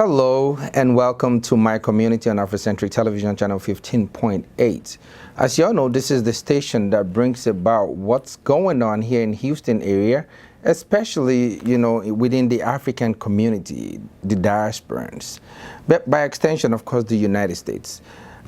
Hello and welcome to my community on Afrocentric Television channel 15.8. As you all know, this is the station that brings about what's going on here in Houston area, especially, within the African community, the diasporans, but by extension, of course, the United States.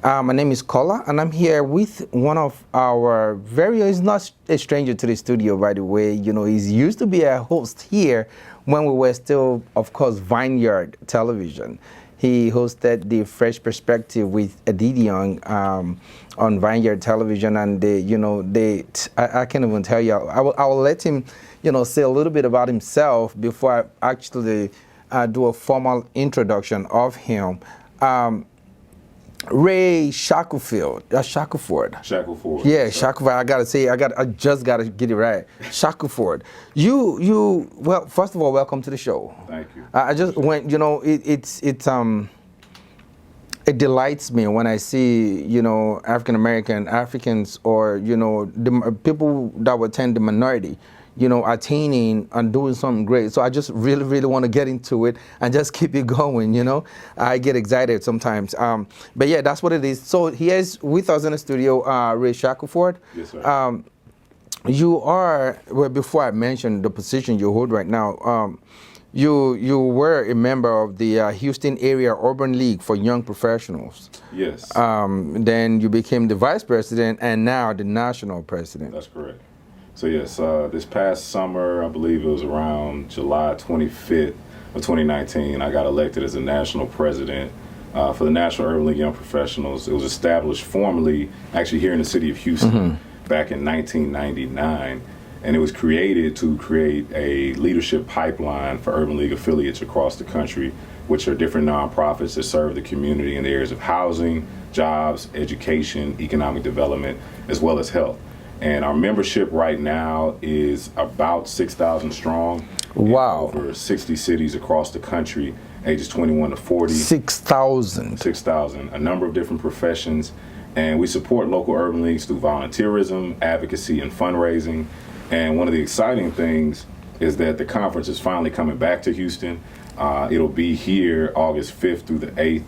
My name is Kola, and I'm here with one of our he's not a stranger to the studio, by the way. He's used to be a host here when we were still, of course, Vineyard Television. He hosted the Fresh Perspective with Adidion on Vineyard Television, and I can't even tell you. I will let him, say a little bit about himself before I actually do a formal introduction of him. Ray Shackelford. Shackelford. Yeah, Shackelford. I just gotta get it right. Shackelford. Well, first of all, welcome to the show. Thank you. I just went, it delights me when I see, Africans, or, the people that would attend the minority, attaining and doing something great. So I just really, really want to get into it and just keep it going, I get excited sometimes. But yeah, that's what it is. So he is with us in the studio, Ray Shackelford. Yes, sir. You are, well, before I mention the position you hold right now, you were a member of the Houston Area Urban League for Young Professionals. Yes. Then you became the vice president and now the national president. That's correct. So yes, this past summer, I believe it was around July 25th of 2019, I got elected as the national president for the National Urban League Young Professionals. It was established formally, actually here in the city of Houston, back in 1999. And it was created to create a leadership pipeline for Urban League affiliates across the country, which are different nonprofits that serve the community in the areas of housing, jobs, education, economic development, as well as health. And our membership right now is about 6,000 strong. Wow. In over 60 cities across the country, ages 21 to 40. 6,000. 6,000, a number of different professions. And we support local urban leagues through volunteerism, advocacy, and fundraising. And one of the exciting things is that the conference is finally coming back to Houston. It'll be here August 5th through the 8th.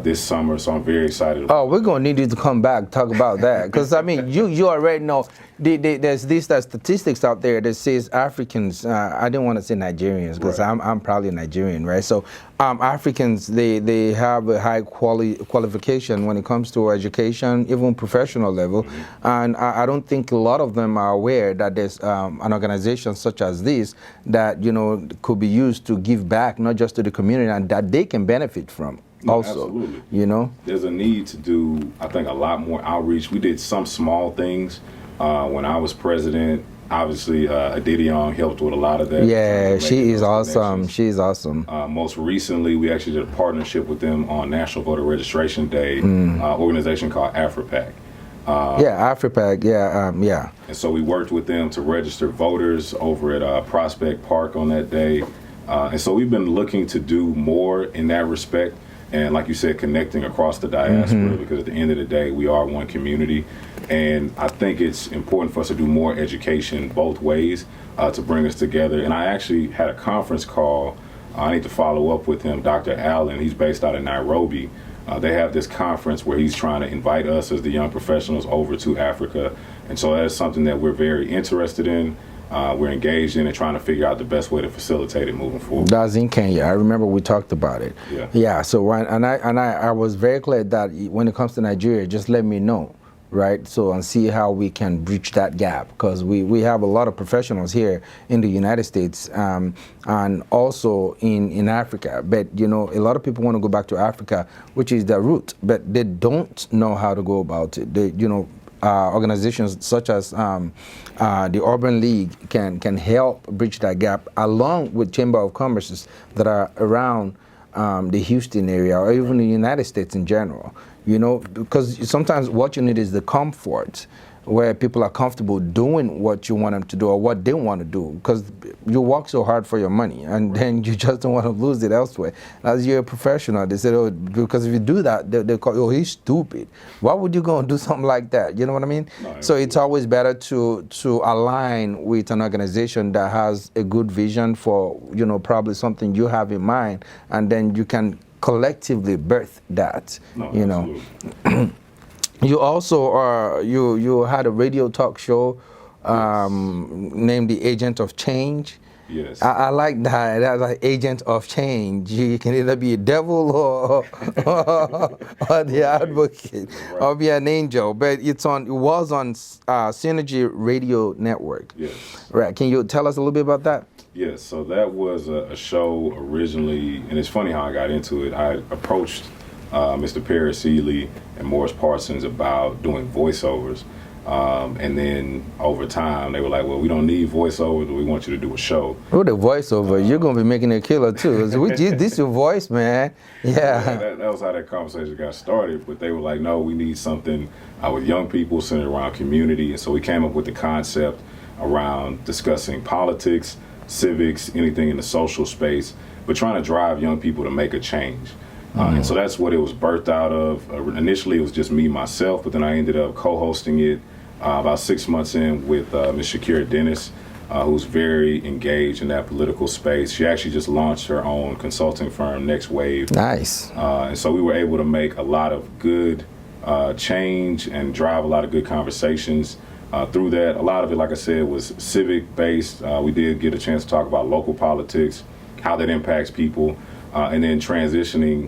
This summer, so I'm very excited. Oh, we're gonna need you to come back talk about that, because I mean, you already know there's these statistics out there that says Africans. I didn't want to say Nigerians because Right. I'm probably Nigerian, right? So Africans they have a high qualification when it comes to education, even professional level, and I don't think a lot of them are aware that there's an organization such as this that could be used to give back not just to the community and that they can benefit from. No, Also, absolutely. There's a need to do, I think, a lot more outreach. We did some small things when I was president. Obviously, Adidion helped with a lot of that. Yeah, she is awesome. She's awesome. Most recently, we actually did a partnership with them on National Voter Registration Day, organization called AfriPac. AfriPac, yeah. And so we worked with them to register voters over at Prospect Park on that day. And so we've been looking to do more in that respect. And like you said, connecting across the diaspora, because at the end of the day, we are one community. And I think it's important for us to do more education both ways to bring us together. And I actually had a conference call. I need to follow up with him, Dr. Allen. He's based out of Nairobi. They have this conference where he's trying to invite us as the young professionals over to Africa. And so that is something that we're very interested in. We're engaged in and trying to figure out the best way to facilitate it moving forward. That's in Kenya. I remember we talked about it. Yeah. So I was very clear that when it comes to Nigeria, just let me know, right? So and see how we can bridge that gap, because we have a lot of professionals here in the United States and also in Africa. But a lot of people want to go back to Africa, which is their root, but they don't know how to go about it. They organizations such as the Urban League can help bridge that gap, along with Chamber of Commerces that are around the Houston area or even the United States in general. Because sometimes what you need is the comfort where people are comfortable doing what you want them to do or what they want to do, because you work so hard for your money, and then you just don't want to lose it elsewhere. As you're a professional, they said, oh, because if you do that, they call you, oh, he's stupid. Why would you go and do something like that? You know what I mean? No, so it's always better to align with an organization that has a good vision for, you know, probably something you have in mind, and then you can collectively birth that. No, you know. You also you had a radio talk show named The Agent of Change. Yes. I like that. That's like Agent of Change. You can either be a devil or the advocate, or be an angel. But it was on Synergy Radio Network. Yes. Right. Can you tell us a little bit about that? Yes. So that was a show originally, and it's funny how I got into it. I approached Mr. Perry Seeley and Morris Parsons about doing voiceovers. And then over time, they were like, well, we don't need voiceovers, but we want you to do a show. Oh, the voiceover, you're going to be making a killer too. This your voice, man. Yeah. That was how that conversation got started. But they were like, no, we need something with young people centered around community. And so we came up with the concept around discussing politics, civics, anything in the social space, but trying to drive young people to make a change. And so that's what it was birthed out of. Initially, it was just me, myself, but then I ended up co-hosting it about 6 months in with Ms. Shakira Dennis, who's very engaged in that political space. She actually just launched her own consulting firm, Next Wave. Nice. And so we were able to make a lot of good change and drive a lot of good conversations through that. A lot of it, like I said, was civic-based. We did get a chance to talk about local politics, how that impacts people, and then transitioning,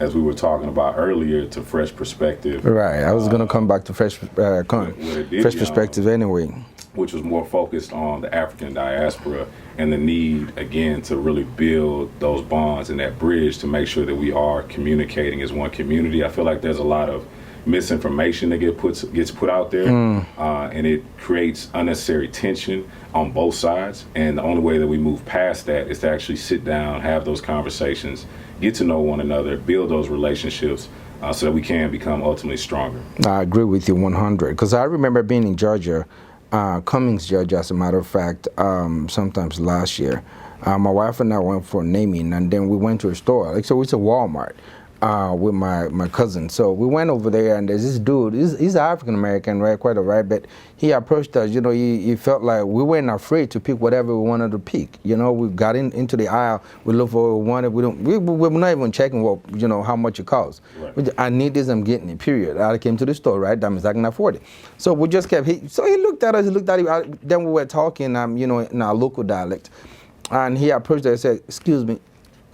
as we were talking about earlier, to fresh perspective. Right. I was going to come back to fresh perspective anyway. Which was more focused on the African diaspora and the need, again, to really build those bonds and that bridge to make sure that we are communicating as one community. I feel like there's a lot of misinformation that gets put out there, and it creates unnecessary tension on both sides. And the only way that we move past that is to actually sit down, have those conversations, get to know one another, build those relationships, so that we can become ultimately stronger. I agree with you 100, because I remember being in Georgia, Cummings, Georgia, as a matter of fact, sometimes last year. My wife and I went for naming, and then we went to a store. Like, so it's a Walmart. With my cousin. So we went over there, and there's this dude, he's African American, right, quite all right, but he approached us, you know, he felt like we weren't afraid to pick whatever we wanted to pick. You know, we got into the aisle, we looked for what we wanted, we're not even checking what, you know, how much it costs. Right. I need this, I'm getting it, period. I came to the store, right, that means I can afford it. So we just kept, so he looked at us, then we were talking, you know, in our local dialect, and he approached us and said, excuse me,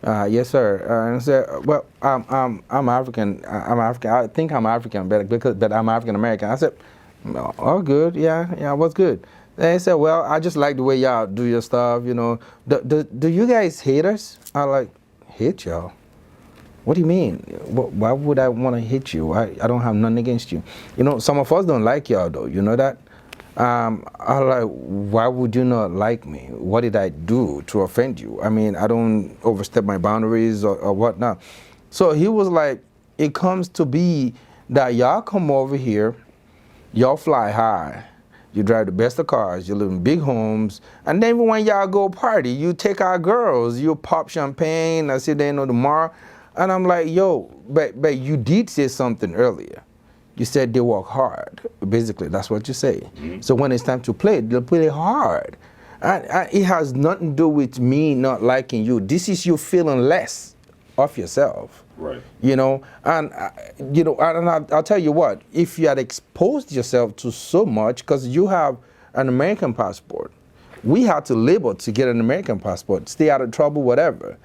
yes, sir. And I said, well, I'm African. I'm African. I think I'm African, but I'm African American. I said, oh, good. Yeah, what's good? And he said, well, I just like the way y'all do your stuff, you know. Do you guys hate us? I like, hate y'all? What do you mean? Why would I want to hate you? I don't have nothing against you. You know, some of us don't like y'all, though. You know that? I'm like, why would you not like me? What did I do to offend you? I mean, I don't overstep my boundaries or whatnot. So he was like, it comes to be that y'all come over here, y'all fly high, you drive the best of cars, you live in big homes, and then when y'all go party, you take our girls, you pop champagne, I sit there, you know, tomorrow, and I'm like, yo, but you did say something earlier. You said they work hard. Basically, that's what you say. Mm-hmm. So when it's time to play, they'll play hard. And it has nothing to do with me not liking you. This is you feeling less of yourself. Right. You know, and you know, and I'll tell you what. If you had exposed yourself to so much, because you have an American passport, we had to labor to get an American passport, stay out of trouble, whatever.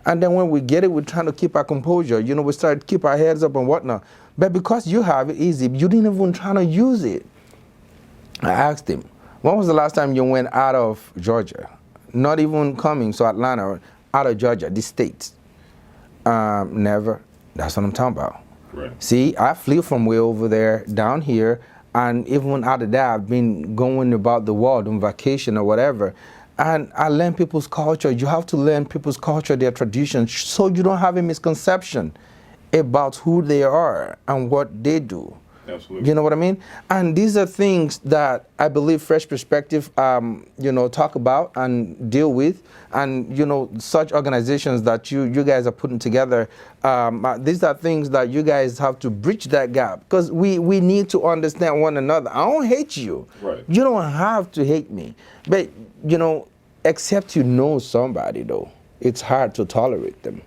And then when we get it, we're trying to keep our composure. You know, we start to keep our heads up and whatnot. But because you have it easy, you didn't even try to use it. I asked him, when was the last time you went out of Georgia? Not even coming, so Atlanta, out of Georgia, this state. Never. That's what I'm talking about. Right. See, I flew from way over there down here, and even out of that, I've been going about the world on vacation or whatever. And I learn people's culture. You have to learn people's culture, their traditions, so you don't have a misconception about who they are and what they do. Absolutely. You know what I mean? And these are things that I believe Fresh Perspective, talk about and deal with. And, such organizations that you guys are putting together, these are things that you guys have to bridge that gap. Because we need to understand one another. I don't hate you. Right. You don't have to hate me. But, except you know somebody, though, it's hard to tolerate them.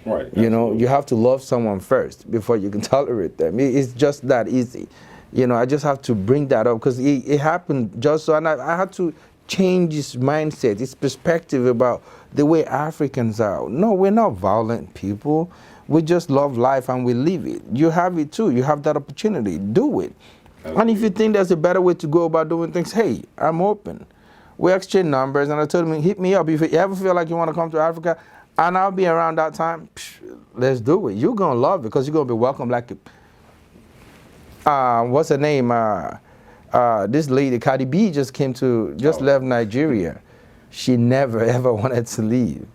Right. You have to love someone first before you can tolerate them. It's just that easy. I just have to bring that up because it happened just so, and I had to change his mindset, his perspective about the way Africans are. No, we're not violent people. We just love life and we live it. You have it too. You have that opportunity. Do it. Absolutely. And if you think there's a better way to go about doing things, hey, I'm open. We exchange numbers, and I told him, hit me up. If you ever feel like you want to come to Africa, and I'll be around that time, let's do it. You're going to love it because you're going to be welcome like, what's her name? This lady, Cardi B, just left Nigeria. She never, ever wanted to leave.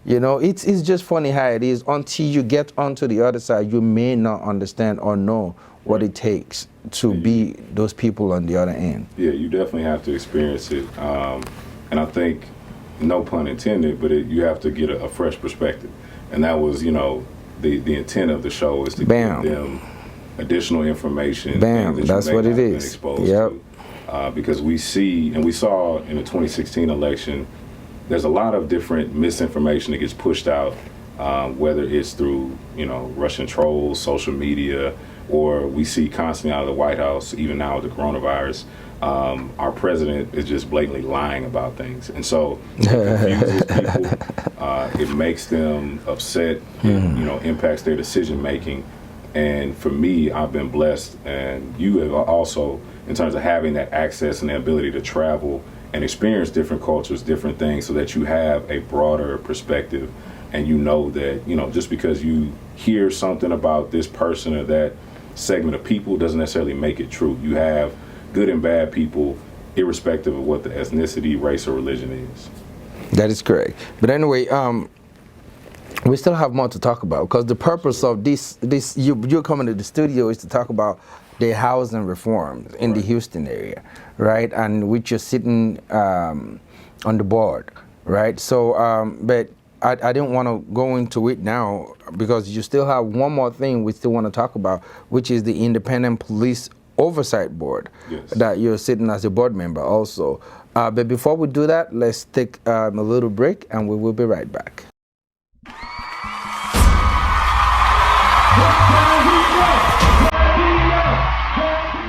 It's just funny how it is. Until you get onto the other side, you may not understand or know what it takes to be those people on the other end. Yeah, you definitely have to experience it. And I think, no pun intended, but you have to get a fresh perspective. And that was, the intent of the show is to give them additional information. Bam, that's what it is. Yep. Because we see, and we saw in the 2016 election, there's a lot of different misinformation that gets pushed out, whether it's through, Russian trolls, social media, or we see constantly out of the White House, even now with the coronavirus, our president is just blatantly lying about things. And so it confuses people, it makes them upset, it, impacts their decision making. And for me, I've been blessed, and you have also, in terms of having that access and the ability to travel and experience different cultures, different things, so that you have a broader perspective. And that, just because you hear something about this person or that segment of people doesn't necessarily make it true. You have good and bad people, irrespective of what the ethnicity, race, or religion is. That is correct. But anyway, we still have more to talk about because the purpose of you're coming to the studio is to talk about the housing reforms in the Houston area, right? And which you're sitting on the board, right? So, but I didn't want to go into it now because you still have one more thing we still want to talk about, which is the Independent Police Oversight Board that you're sitting as a board member also. But before we do that, let's take a little break and we will be right back.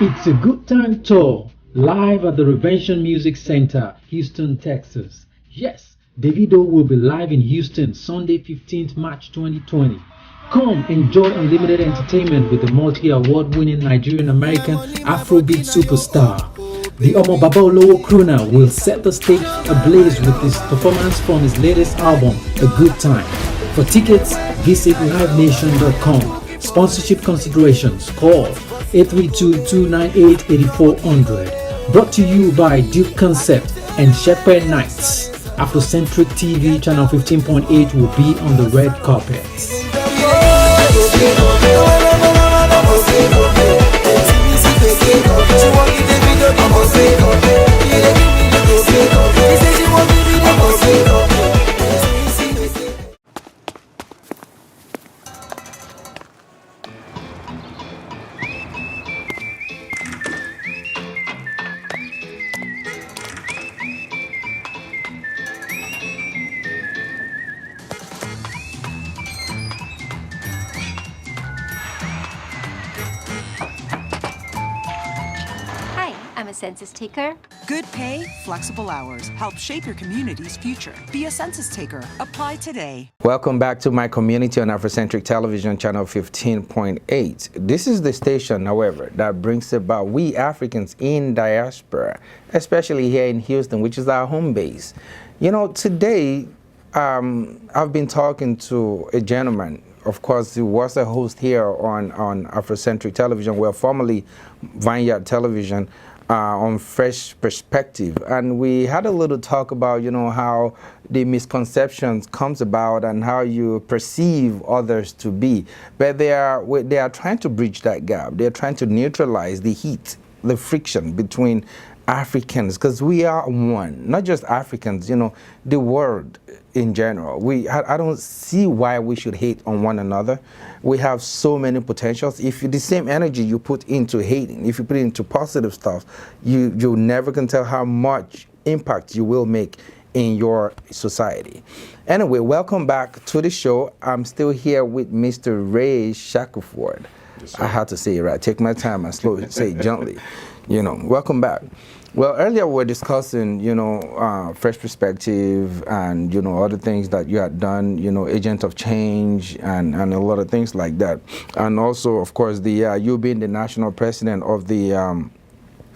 It's a Good Time Tour, live at the Revention Music Center, Houston, Texas. Yes, Davido will be live in Houston, Sunday, 15th March 2020. Come enjoy unlimited entertainment with the multi-award-winning Nigerian-American Afrobeat superstar. The Omo Babalowo crooner will set the stage ablaze with his performance from his latest album, A Good Time. For tickets, visit livenation.com. Sponsorship considerations, call 832-298-8400. Brought to you by Duke Concept and Shepherd Knights. Afrocentric TV channel 15.8 will be on the red carpet. I'm a census taker. Good pay, flexible hours. Help shape your community's future. Be a census taker. Apply today. Welcome back to My Community on Afrocentric Television channel 15.8. This is the station, however, that brings about we Africans in diaspora, especially here in Houston, which is our home base. Today, I've been talking to a gentleman, of course, who was a host here on Afrocentric Television, well, formerly Vineyard Television. on Fresh Perspective, and we had a little talk about, how the misconceptions comes about and how you perceive others to be. But they are trying to bridge that gap. They are trying to neutralize the heat, the friction between Africans, because we are one, not just Africans, the world in general. I don't see why we should hate on one another. We have so many potentials. If the same energy you put into hating, if you put it into positive stuff, you never can tell how much impact you will make in your society. Anyway, welcome back to the show. I'm still here with Mr. Ray Shackelford. Yes, sir. I had to say it right. Take my time and slowly say it gently. Welcome back. Well, earlier we were discussing, Fresh Perspective and, other things that you had done, Agent of Change and a lot of things like that. And also, of course, you being the national president of the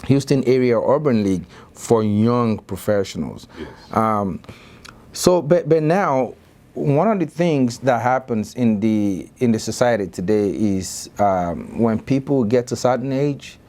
Houston Area Urban League for young professionals. Yes. But now, one of the things that happens in the society today is when people get to a certain age,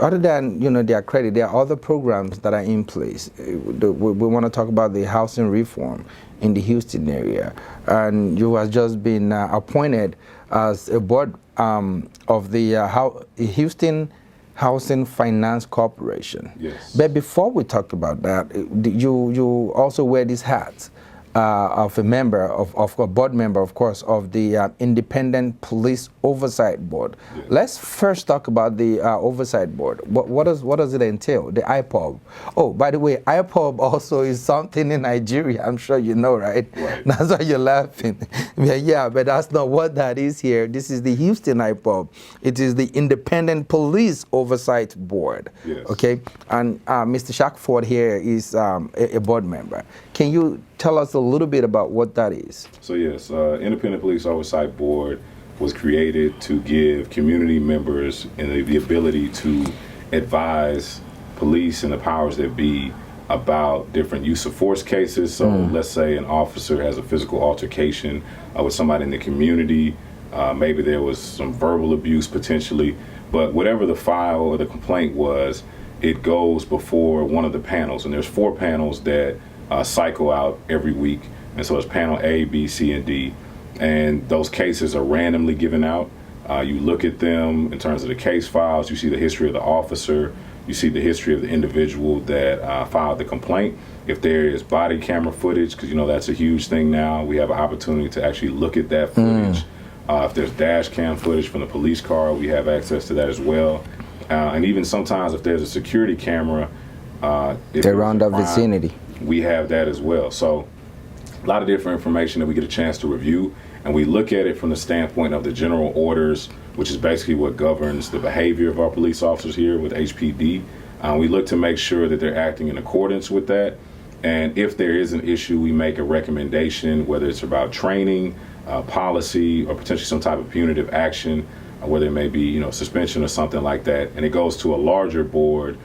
other than their credit, there are other programs that are in place. We want to talk about the housing reform in the Houston area, and you have just been appointed as a board of the Houston Housing Finance Corporation. Yes. But before we talk about that, you also wear these hats of a member of a board member, of course, of the Independent Police Oversight Board. Yes. Let's first talk about the Oversight Board. What does it entail? The IPOB. Oh, by the way, IPOB also is something in Nigeria. I'm sure you know, right? Right. That's why you're laughing. Yeah, but that's not what that is here. This is the Houston IPOB. It is the Independent Police Oversight Board. Yes. Okay, and Mr. Shackelford here is a board member. Can you tell us a little bit about what that is? So yes, Independent Police Oversight Board was created to give community members the ability to advise police and the powers that be about different use of force cases. So let's say an officer has a physical altercation with somebody in the community. Maybe there was some verbal abuse potentially, but whatever the file or the complaint was, it goes before one of the panels. And there's 4 panels that cycle out every week. And so it's panel A, B, C, and D. And those cases are randomly given out. You look at them in terms of the case files. You see the history of the officer. You see the history of the individual that filed the complaint. If there is body camera footage, because that's a huge thing now, we have an opportunity to actually look at that footage. If there's dash cam footage from the police car, we have access to that as well. And even sometimes if there's a security camera Around the vicinity. we have that as well. So a lot of different information that we get a chance to review, and we look at it from the standpoint of the general orders, which is basically what governs the behavior of our police officers here with HPD. We look to make sure that they're acting in accordance with that. And if there is an issue, we make a recommendation, whether it's about training, policy, or potentially some type of punitive action, whether it may be, suspension or something like that. And it goes to a larger board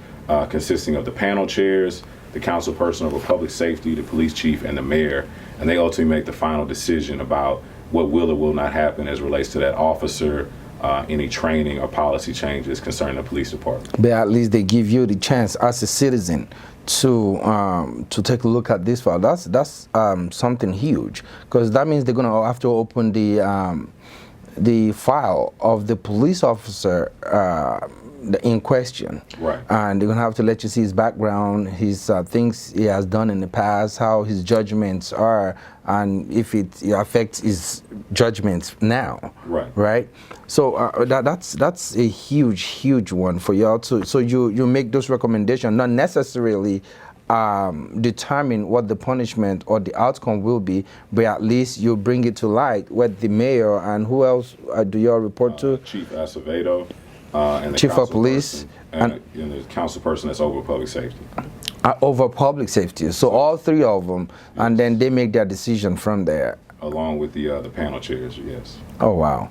consisting of the panel chairs, the council person over public safety, the police chief, and the mayor. And they ultimately make the final decision about what will or will not happen as it relates to that officer, any training or policy changes concerning the police department. But at least they give you the chance as a citizen to take a look at this file. That's something huge, because that means they're gonna have to open the file of the police officer in question. Right. And they're gonna have to let you see his background, his things he has done in the past, how his judgments are, and if it affects his judgments now. Right. Right. So that's a huge one for y'all to. So you make those recommendations, not necessarily determine what the punishment or the outcome will be, but at least you bring it to light with the mayor. And who else do y'all report to? Chief Acevedo. And the Chief of police and the council person that's over public safety. Over public safety. So all 3 of them, and then they make their decision from there. Along with the panel chairs, yes. Oh wow!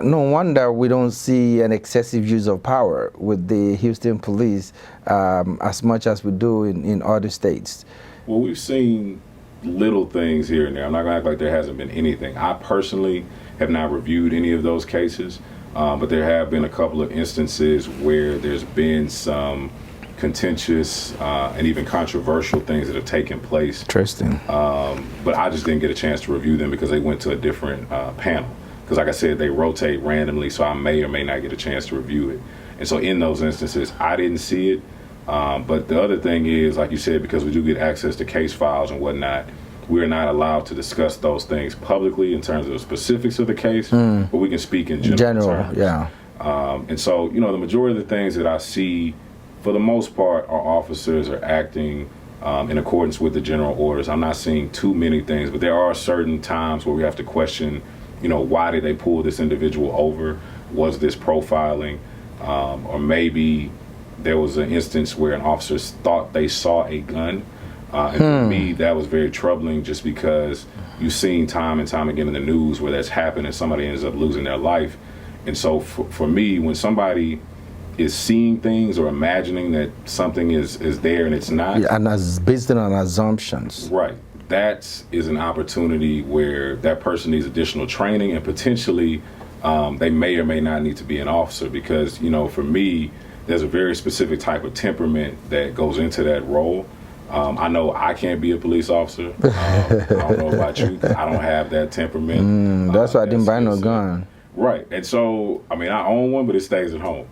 No wonder we don't see an excessive use of power with the Houston police as much as we do in other states. Well, we've seen little things here and there. I'm not going to act like there hasn't been anything. I personally have not reviewed any of those cases. but there have been a couple of instances where there's been some contentious and even controversial things that have taken place. Interesting. But I just didn't get a chance to review them because they went to a different panel. Because like I said, they rotate randomly, so I may or may not get a chance to review it. And so in those instances, I didn't see it. But the other thing is, like you said, because we do get access to case files and whatnot, we're not allowed to discuss those things publicly in terms of the specifics of the case, but we can speak in general terms. Yeah. And so, you know, the majority of the things that I see, for the most part, our officers are acting in accordance with the general orders. I'm not seeing too many things, but there are certain times where we have to question, you know, why did they pull this individual over? Was this profiling? Or maybe there was an instance where an officer thought they saw a gun. And for me, that was very troubling just because you've seen time and time again in the news where that's happened and somebody ends up losing their life. And so for me, when somebody is seeing things or imagining that something is there and it's not. Yeah, and that's based on assumptions. Right. That is an opportunity where that person needs additional training and potentially they may or may not need to be an officer because, you know, for me, there's a very specific type of temperament that goes into that role. I know I can't be a police officer. I don't know about you. I don't have that temperament. That's why I didn't buy no gun. Right. And so, I mean, I own one, but it stays at home.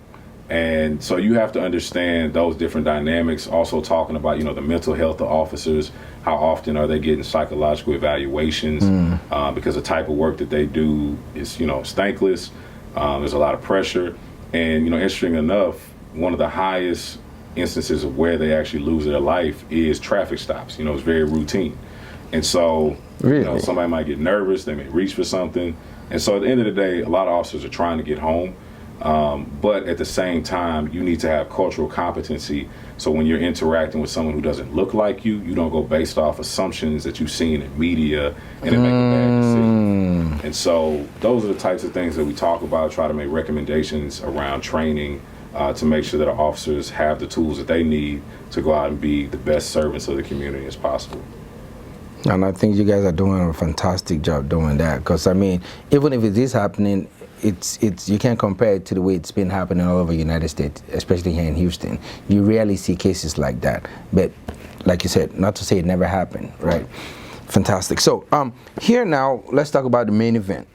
And so you have to understand those different dynamics. Also talking about, you know, the mental health of officers. How often are they getting psychological evaluations? Because the type of work that they do is, you know, thankless. There's a lot of pressure. And, you know, interesting enough, one of the highest instances of where they actually lose their life is traffic stops. You know, it's very routine. And so, really? You know, somebody might get nervous. They may reach for something. And so at the end of the day, a lot of officers are trying to get home. But at the same time, you need to have cultural competency. So when you're interacting with someone who doesn't look like you don't go based off assumptions that you've seen in media and then make a bad decision. And so those are the types of things that we talk about, try to make recommendations around training to make sure that our officers have the tools that they need to go out and be the best servants of the community as possible. And I think you guys are doing a fantastic job doing that because, I mean, even if it is happening, it's you can't compare it to the way it's been happening all over the United States, especially here in Houston. You rarely see cases like that. But like you said, not to say it never happened, right? Fantastic. So here now, let's talk about the main event,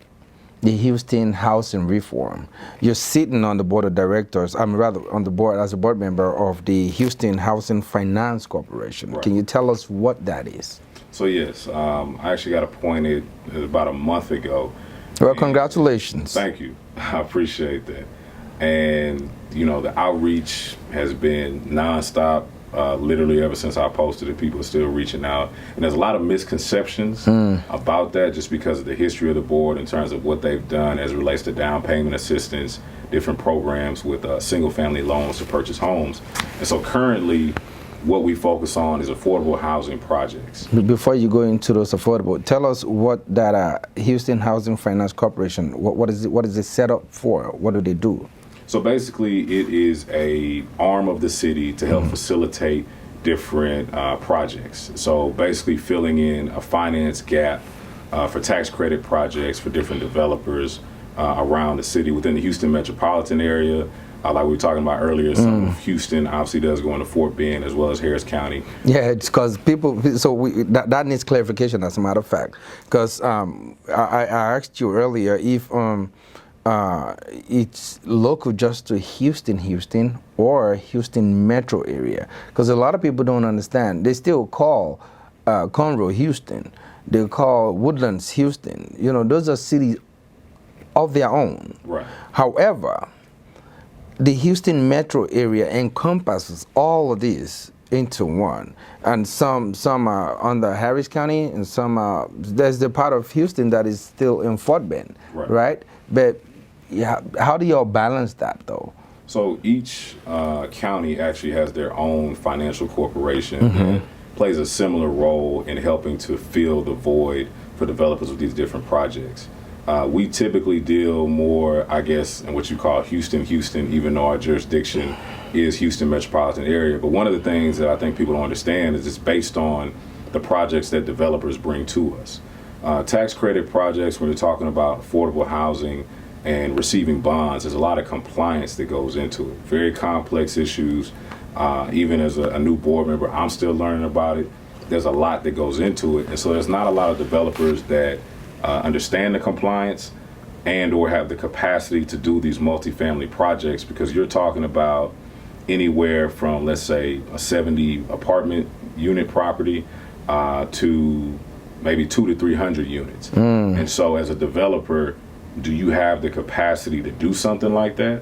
the Houston Housing Reform. You're sitting on the board of directors, I'm rather on the board as a board member of the Houston Housing Finance Corporation. Right. Can you tell us what that is? So yes, I actually got appointed about a month ago. Well, congratulations. Thank you. I appreciate that. And, you know, the outreach has been nonstop, literally ever since I posted it. People are still reaching out. And there's a lot of misconceptions about that just because of the history of the board in terms of what they've done as it relates to down payment assistance, different programs with single-family loans to purchase homes. And so currently, what we focus on is affordable housing projects. Before you go into those affordable, tell us what that Houston Housing Finance Corporation, what is it set up for? What do they do? So basically, it is a arm of the city to help facilitate different projects. So basically filling in a finance gap for tax credit projects for different developers around the city within the Houston metropolitan area. Like we were talking about earlier, some of Houston obviously does go into Fort Bend as well as Harris County. Yeah, it's because people, so that needs clarification as a matter of fact. Because I asked you earlier if it's local just to Houston, or Houston metro area. Because a lot of people don't understand. They still call Conroe Houston. They call Woodlands Houston. You know, those are cities of their own. Right. However, the Houston metro area encompasses all of these into one, and some are under Harris County, and some are, there's the part of Houston that is still in Fort Bend, right? But yeah, how do y'all balance that though? So each county actually has their own financial corporation that plays a similar role in helping to fill the void for developers with these different projects. We typically deal more, I guess, in what you call Houston, even though our jurisdiction is Houston metropolitan area. But one of the things that I think people don't understand is it's based on the projects that developers bring to us. Tax credit projects, when you're talking about affordable housing, and receiving bonds, there's a lot of compliance that goes into it. Very complex issues. Even as a new board member, I'm still learning about it. There's a lot that goes into it. And so there's not a lot of developers that understand the compliance and or have the capacity to do these multifamily projects, because you're talking about anywhere from, let's say, a 70 apartment unit property to maybe 200 to 300 units. And so as a developer, do you have the capacity to do something like that?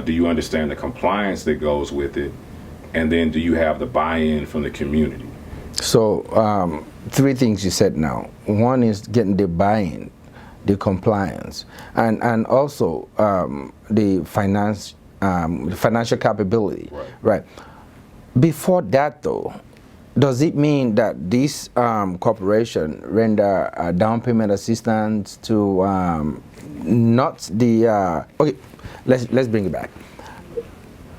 Do you understand the compliance that goes with it? And then do you have the buy-in from the community? So 3 things you said now. One is getting the buy-in, the compliance, and also the financial capability. Right. Before that, though, does it mean that this corporation render down payment assistance to not the okay? Let's bring it back.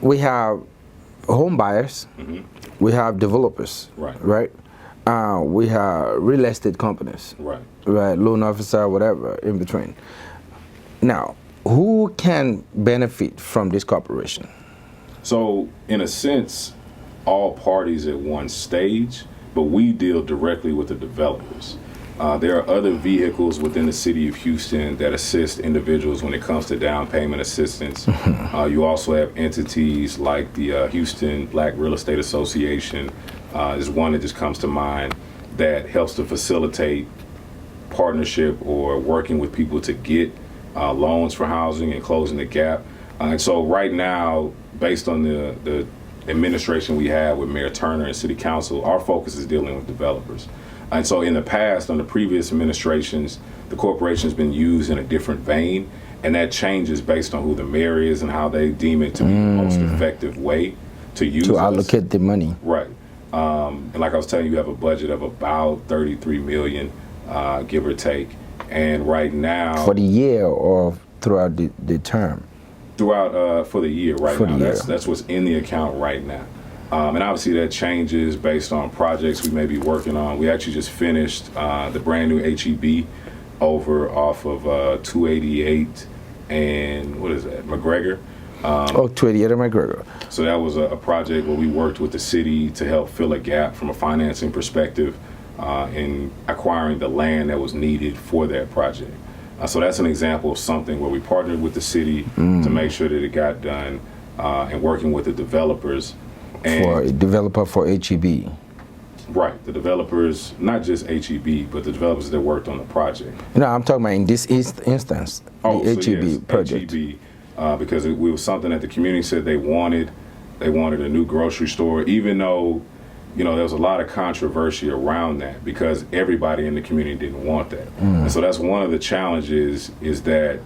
We have home buyers, we have developers, right? We have real estate companies, right? Loan officer, whatever in between. Now, who can benefit from this corporation? So, in a sense, all parties at one stage, but we deal directly with the developers. There are other vehicles within the city of Houston that assist individuals when it comes to down payment assistance. You also have entities like the Houston Black Real Estate Association is one that just comes to mind, that helps to facilitate partnership or working with people to get loans for housing and closing the gap. And so right now, based on the administration we have with Mayor Turner and City Council, our focus is dealing with developers. And so in the past, under previous administrations, the corporation's been used in a different vein, and that changes based on who the mayor is and how they deem it to be the most effective way to use to allocate the money. Right. And like I was telling you, you have a budget of about 33 million, give or take. And right now, for the year or throughout the term? Throughout for the year right for now. The year. That's what's in the account right now. And obviously that changes based on projects we may be working on. We actually just finished the brand new HEB over off of 288 and what is that, McGregor. 288 and McGregor. So that was a project where we worked with the city to help fill a gap from a financing perspective in acquiring the land that was needed for that project. So that's an example of something where we partnered with the city to make sure that it got done, and working with the developers. And for a developer for HEB. Right, the developers, not just HEB, but the developers that worked on the project. No, I'm talking about in this instance, the HEB yes, project. HEB, because it was something that the community said they wanted. They wanted a new grocery store, even though, you know, there was a lot of controversy around that because everybody in the community didn't want that. And so that's one of the challenges, is that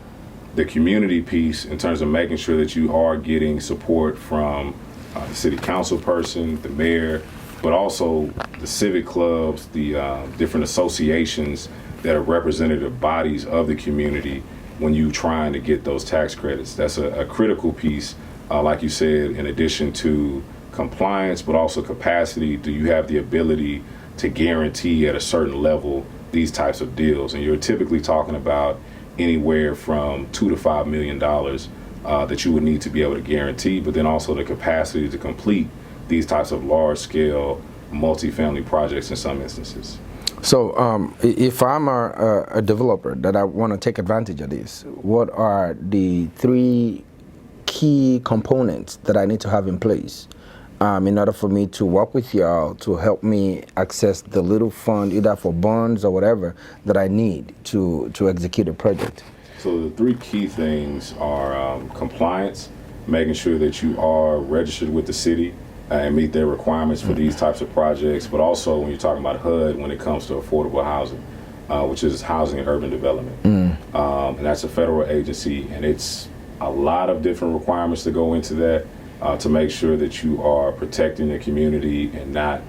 the community piece in terms of making sure that you are getting support from the city council person, the mayor, but also the civic clubs, the different associations that are representative bodies of the community when you trying to get those tax credits. That's a critical piece, like you said, in addition to compliance, but also capacity. Do you have the ability to guarantee at a certain level these types of deals? And you're typically talking about anywhere from $2 to $5 million that you would need to be able to guarantee, but then also the capacity to complete these types of large-scale multifamily projects in some instances. So if I'm a developer that I want to take advantage of this, what are the 3 key components that I need to have in place in order for me to work with y'all to help me access the little fund, either for bonds or whatever, that I need to execute a project? So the 3 key things are compliance, making sure that you are registered with the city and meet their requirements for these types of projects, but also when you're talking about HUD, when it comes to affordable housing, which is housing and urban development. And that's a federal agency, and it's a lot of different requirements to go into that to make sure that you are protecting the community and not,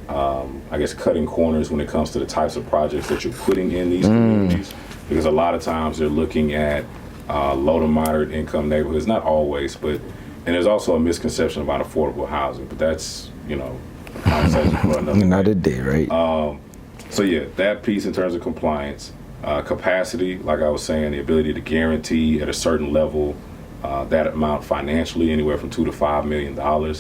I guess, cutting corners when it comes to the types of projects that you're putting in these communities. Because a lot of times they're looking at low to moderate income neighborhoods, not always, but, and there's also a misconception about affordable housing, but that's, you know, conversation for another day, right? So yeah, that piece in terms of compliance. capacity, like I was saying, the ability to guarantee at a certain level that amount financially, anywhere from $2 to $5 million,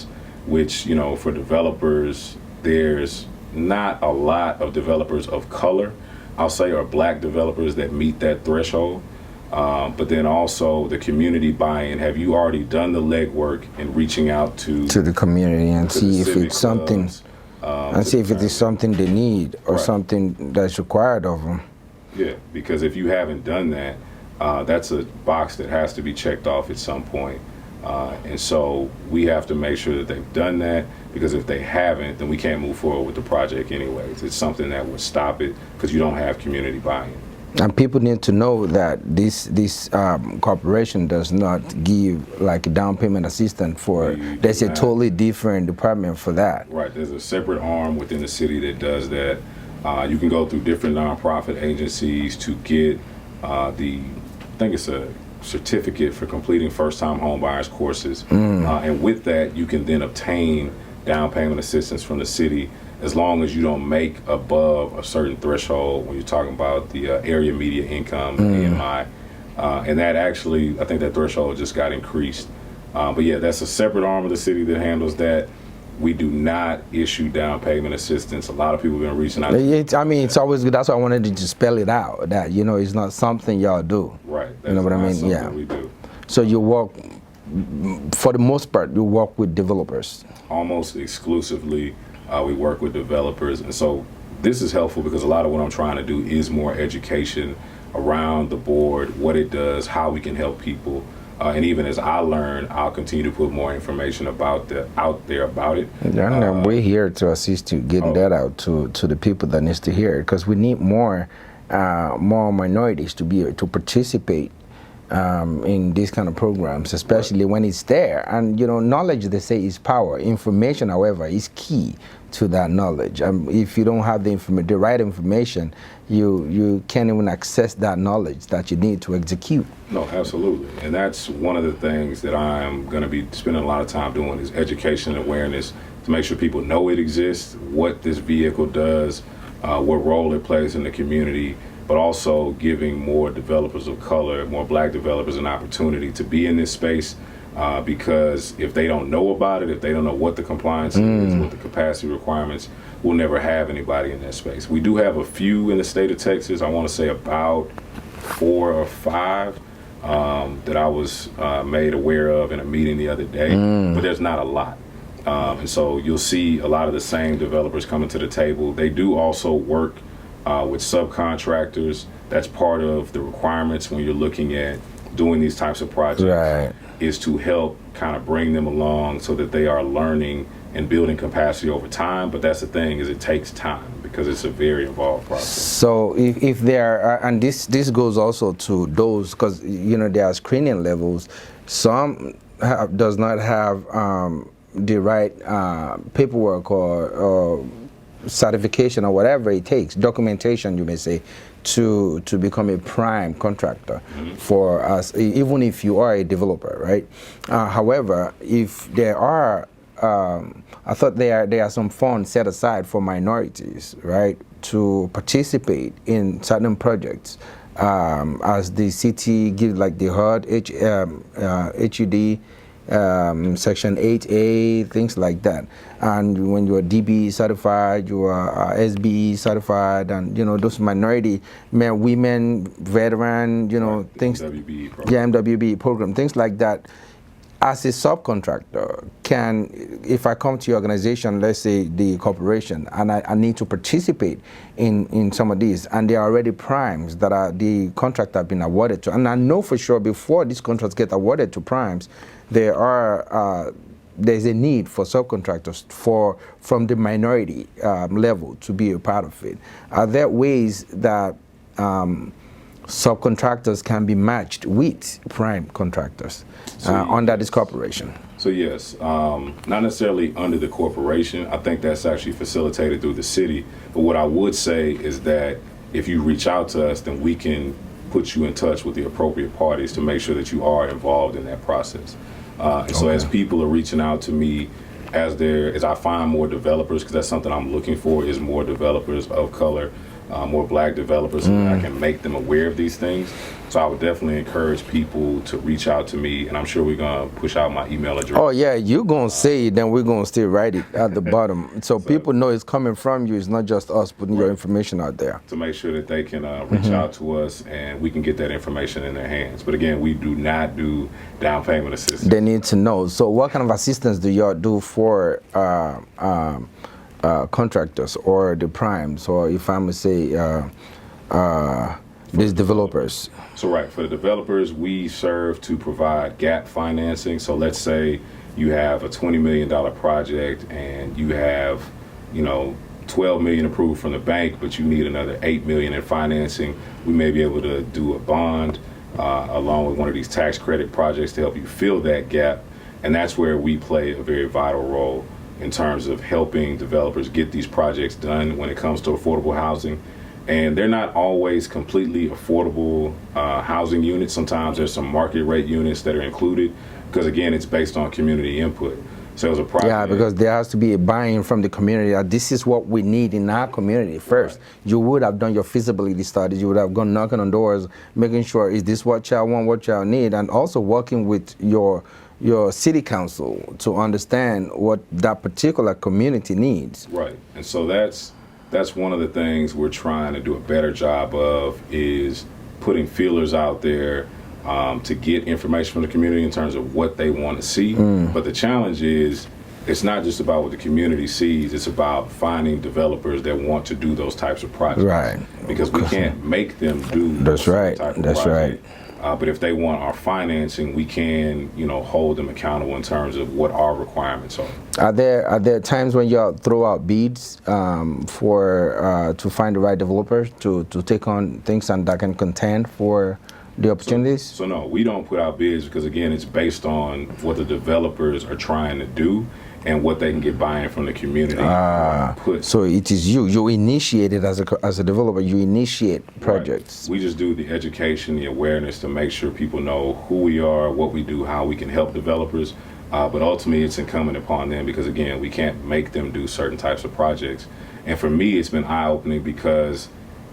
which, you know, for developers, there's not a lot of developers of color, I'll say, or black developers that meet that threshold. But then also the community buy-in. Have you already done the legwork in reaching out to the community and see if it's something, and see if it is something they need or something that's required of them? Yeah, because if you haven't done that, that's a box that has to be checked off at some point. And so we have to make sure that they've done that, because if they haven't, then we can't move forward with the project anyways. It's something that would stop it because you don't have community buy-in. And people need to know that this corporation does not give like down payment assistance for. There's a totally different department for that. Right. There's a separate arm within the city that does that. You can go through different nonprofit agencies to get I think it's a certificate for completing first-time home buyers courses, and with that you can then obtain down payment assistance from the city as long as you don't make above a certain threshold when you're talking about the area median income, AMI, and that actually, I think that threshold just got increased. But yeah, that's a separate arm of the city that handles that. We do not issue down payment assistance. A lot of people have been reaching out. It's always good. That's why I wanted to just spell it out, that, you know, it's not something y'all do. Right. You know what I mean? Yeah. We do. So you work, for the most part, you work with developers. Almost exclusively, we work with developers. And so this is helpful because a lot of what I'm trying to do is more education around the board, what it does, how we can help people. And even as I learn, I'll continue to put more information out there about it. And we're here to assist you getting that out to the people that needs to hear it, because we need more minorities to be able to participate in these kind of programs, especially when it's there. And you know, knowledge, they say, is power. Information, however, is key to that knowledge. If you don't have the right information, you can't even access that knowledge that you need to execute. No, absolutely. And that's one of the things that I'm going to be spending a lot of time doing, is education and awareness, to make sure people know it exists, what this vehicle does, what role it plays in the community, but also giving more developers of color, more black developers, an opportunity to be in this space. Because if they don't know about it, if they don't know what the compliance is, what the capacity requirements, we'll never have anybody in that space. We do have a few in the state of Texas. I want to say about 4 or 5 that I was made aware of in a meeting the other day, but there's not a lot. And so you'll see a lot of the same developers coming to the table. They do also work with subcontractors. That's part of the requirements when you're looking at doing these types of projects. Right. Is to help kind of bring them along so that they are learning and building capacity over time. But that's the thing, is it takes time because it's a very involved process. So if there are, and this goes also to those, because you know there are screening levels. Some does not have the right paperwork or certification or whatever it takes, documentation, you may say, to become a prime contractor for us, even if you are a developer, right? However, if there are, I thought there are some funds set aside for minorities, right, to participate in certain projects, as the city gives, like the HUD, HUD, Section 8A, things like that. And when you're DB certified, you are SBE certified, and you know those minority men, women, veteran, you know, things. MWB program. MWB program, things like that. As a subcontractor, if I come to your organization, let's say the corporation, and I need to participate in some of these, and they are already primes that are the contract have been awarded to, and I know for sure before these contracts get awarded to primes, there's a need for subcontractors from the minority level to be a part of it. Are there ways that subcontractors can be matched with prime contractors under this corporation? So yes, not necessarily under the corporation. I think that's actually facilitated through the city. But what I would say is that if you reach out to us, then we can put you in touch with the appropriate parties to make sure that you are involved in that process. And so as people are reaching out to me, as I find more developers, because that's something I'm looking for, is more developers of color, more black developers, so that I can make them aware of these things. So I would definitely encourage people to reach out to me, and I'm sure we're going to push out my email address. Oh, yeah, you're going to say it, then we're going to still write it at the bottom. So people know it's coming from you. It's not just us putting your information out there. To make sure that they can reach out to us and we can get that information in their hands. But again, we do not do down payment assistance. They need to know. So what kind of assistance do y'all do for contractors or the primes, or if I'm to say these developers? So for the developers, we serve to provide gap financing. So let's say you have a $20 million project and you have, $12 million approved from the bank, but you need another $8 million in financing. We may be able to do a bond along with one of these tax credit projects to help you fill that gap. And that's where we play a very vital role in terms of helping developers get these projects done when it comes to affordable housing. And they're not always completely affordable housing units. Sometimes there's some market rate units that are included because, again, it's based on community input. So it was a project. Yeah, because there has to be a buy-in from the community. This is what we need in our community first. Right. You would have done your feasibility studies. You would have gone knocking on doors, making sure, is this what y'all want, what y'all need, and also working with your city council to understand what that particular community needs. Right, and so that's one of the things we're trying to do a better job of, is putting feelers out there to get information from the community in terms of what they want to see. But the challenge is, it's not just about what the community sees, it's about finding developers that want to do those types of projects. Right. Because we can't make them do that's right. type of That's project. right. But if they want our financing, we can, hold them accountable in terms of what our requirements are. Are there times when y'all throw out bids to find the right developers to take on things and that can contend for the opportunities? So no, we don't put out bids because, again, it's based on what the developers are trying to do and what they can get buy-in from the community. So it is you initiate it as a developer. You initiate projects. Right. We just do the education, the awareness to make sure people know who we are, what we do, how we can help developers. But ultimately, it's incumbent upon them because, again, we can't make them do certain types of projects. And for me, it's been eye-opening because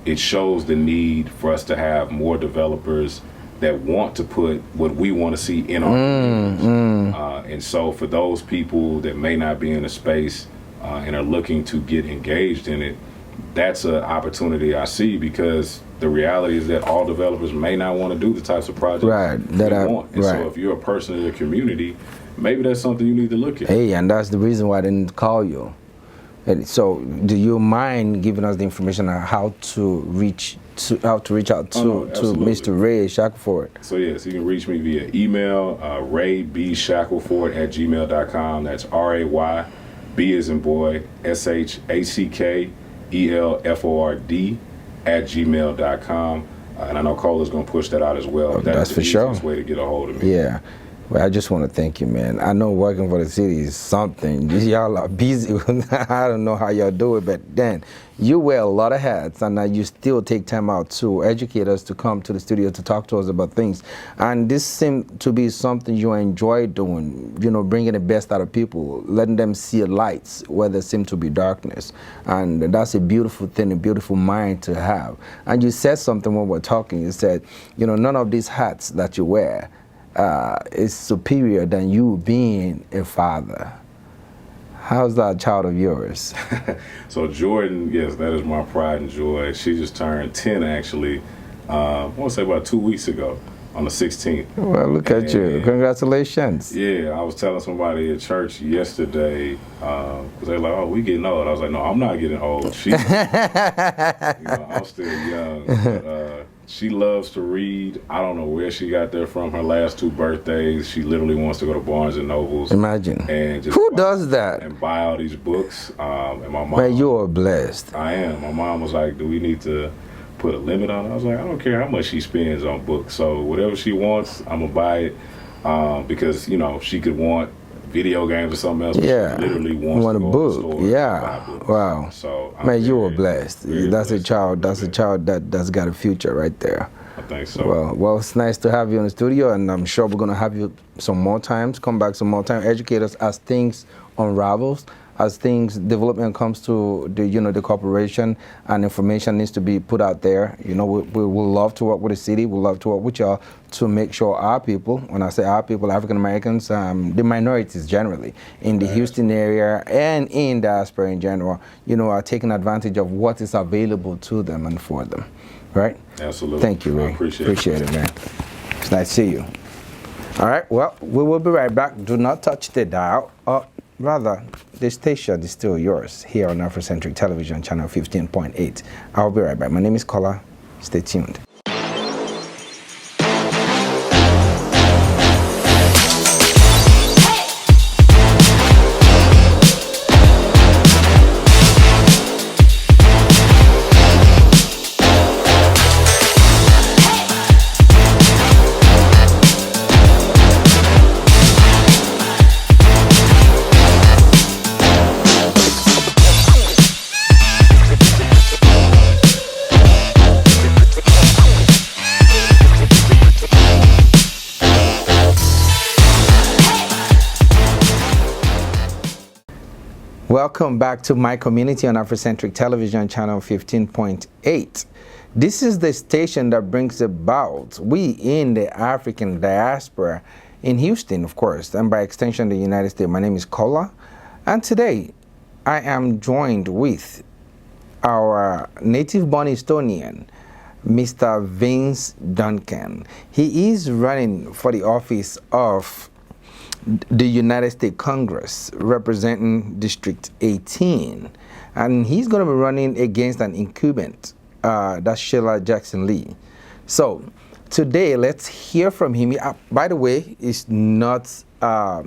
it shows the need for us to have more developers that want to put what we want to see in our communities. And so for those people that may not be in the space and are looking to get engaged in it, that's an opportunity I see, because the reality is that all developers may not want to do the types of projects they want. And so if you're a person in the community, maybe that's something you need to look at. Hey, and that's the reason why I didn't call you. And so, do you mind giving us the information on how to reach out to Mr. Ray Shackelford? So yes, you can reach me via email, raybshackelford@gmail.com. That's RAY, B as in boy, SHACKELFORD@gmail.com. And I know Cola's going to push that out as well. Oh, that's for sure. That's the easiest way to get a hold of me. Yeah. Well, I just want to thank you, man. I know working for the city is something. Y'all are busy. I don't know how y'all do it, but then you wear a lot of hats, and you still take time out to educate us, to come to the studio to talk to us about things. And this seemed to be something you enjoy doing, bringing the best out of people, letting them see lights where there seems to be darkness. And that's a beautiful thing, a beautiful mind to have. And you said something when we're talking. You said, none of these hats that you wear is superior than you being a father. How's that child of yours? So Jordan, yes, that is my pride and joy. She just turned 10, actually, I want to say about 2 weeks ago, on the 16th. Well, look at you. Congratulations. Yeah, I was telling somebody at church yesterday, because they're like, oh, we getting old. I was like, no, I'm not getting old. I'm still young. But, she loves to read. I don't know where she got that from. Her last 2 birthdays, she literally wants to go to Barnes and Nobles. Imagine. And just who does that? And buy all these books. And my mom. Man, you are blessed. I am. My mom was like, do we need to put a limit on it? I was like, I don't care how much she spends on books. So whatever she wants, I'm going to buy it. Because, she could want video games or something else. Yeah. She literally wants want to a go book. to the store Yeah. and buy books. Wow. So man, you are blessed. That's blessed. a child. That's a child that's got a future right there. I think so. Well, it's nice to have you in the studio, and I'm sure we're gonna have you some more times. Come back some more time, educate us as things unravels. as things development comes to the corporation and information needs to be put out there, we will love to work with the city. We'll love to work with y'all to make sure our people, when I say our people, African Americans, the minorities generally in the Houston area and in diaspora in general, are taking advantage of what is available to them and for them. Right? Absolutely. Thank you, Ray. I appreciate it, man. It's nice to see you. All right, well, we will be right back. Do not touch the dial. Rather, the station is still yours here on Afrocentric Television, channel 15.8. I'll be right back. My name is Kola. Stay tuned. Welcome back to My Community on Afrocentric Television, channel 15.8. This is the station that brings about we in the African diaspora in Houston, of course, and by extension the United States. My name is Kola, and today I am joined with our native-born Estonian, Mr. Vince Duncan. He is running for the office of the United States Congress representing District 18, and he's going to be running against an incumbent, that's Sheila Jackson Lee. So today let's hear from him. By the way, he's not a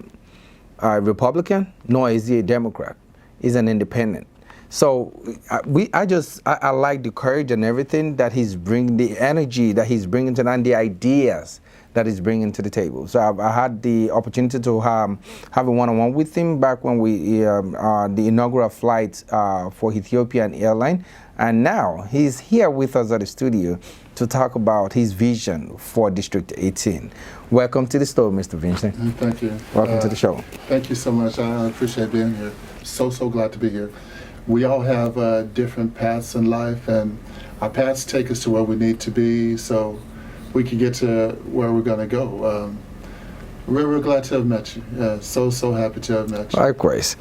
Republican, nor is he a Democrat. He's an independent. So I like the courage and everything that he's bringing, the energy that he's bringing to, and the ideas that he's bringing to the table. So I had the opportunity to have a one-on-one with him back when we the inaugural flight for Ethiopian Airline, and now he's here with us at the studio to talk about his vision for District 18. Welcome to the store, Mr. Vincent. Thank you. Welcome to the show. Thank you so much. I appreciate being here. So glad to be here. We all have different paths in life, and our paths take us to where we need to be, so we can get to where we're going to go. We're glad to have met you. So happy to have met you. Likewise.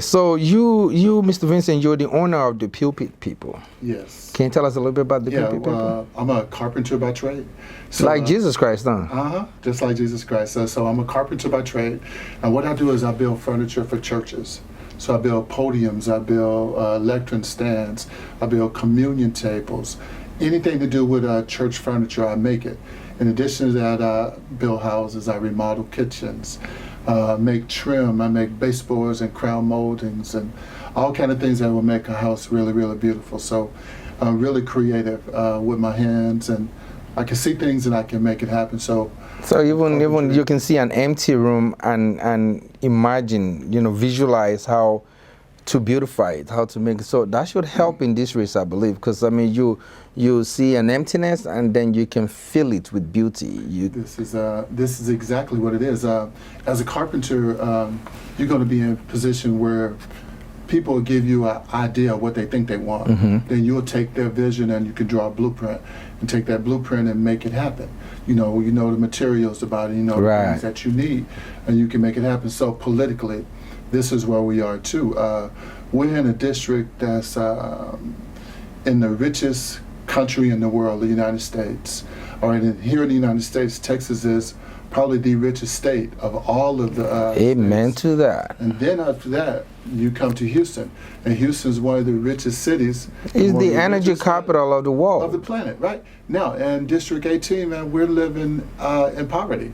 So you, Mr. Vincent, you're the owner of the Pulpit People. Yes. Can you tell us a little bit about the Pulpit People? I'm a carpenter by trade. So, like Jesus Christ, huh? Just like Jesus Christ. So I'm a carpenter by trade, and what I do is I build furniture for churches. So I build podiums, I build lectern stands, I build communion tables. Anything to do with church furniture, I make it. In addition to that, I build houses, I remodel kitchens, make trim, I make baseboards and crown moldings and all kind of things that will make a house really, really beautiful. So I'm really creative with my hands, and I can see things and I can make it happen. So even you can see an empty room and imagine, visualize how to beautify it, how to make it. So that should help in this race, I believe, because I mean you see an emptiness and then you can fill it with beauty. This is exactly what it is. As a carpenter, you're going to be in a position where people will give you an idea of what they think they want. Mm-hmm. Then you'll take their vision and you can draw a blueprint and take that blueprint and make it happen. You know the materials about it, the things that you need, and you can make it happen. So politically, this is where we are too. We're in a district that's in the richest country in the world, the United States. Here in the United States, Texas is probably the richest state of all of the Amen states. To that. And then after that, you come to Houston. And Houston is one of the richest cities. It's the energy capital of the world. Of the planet, right. Now, in District 18, man, we're living in poverty.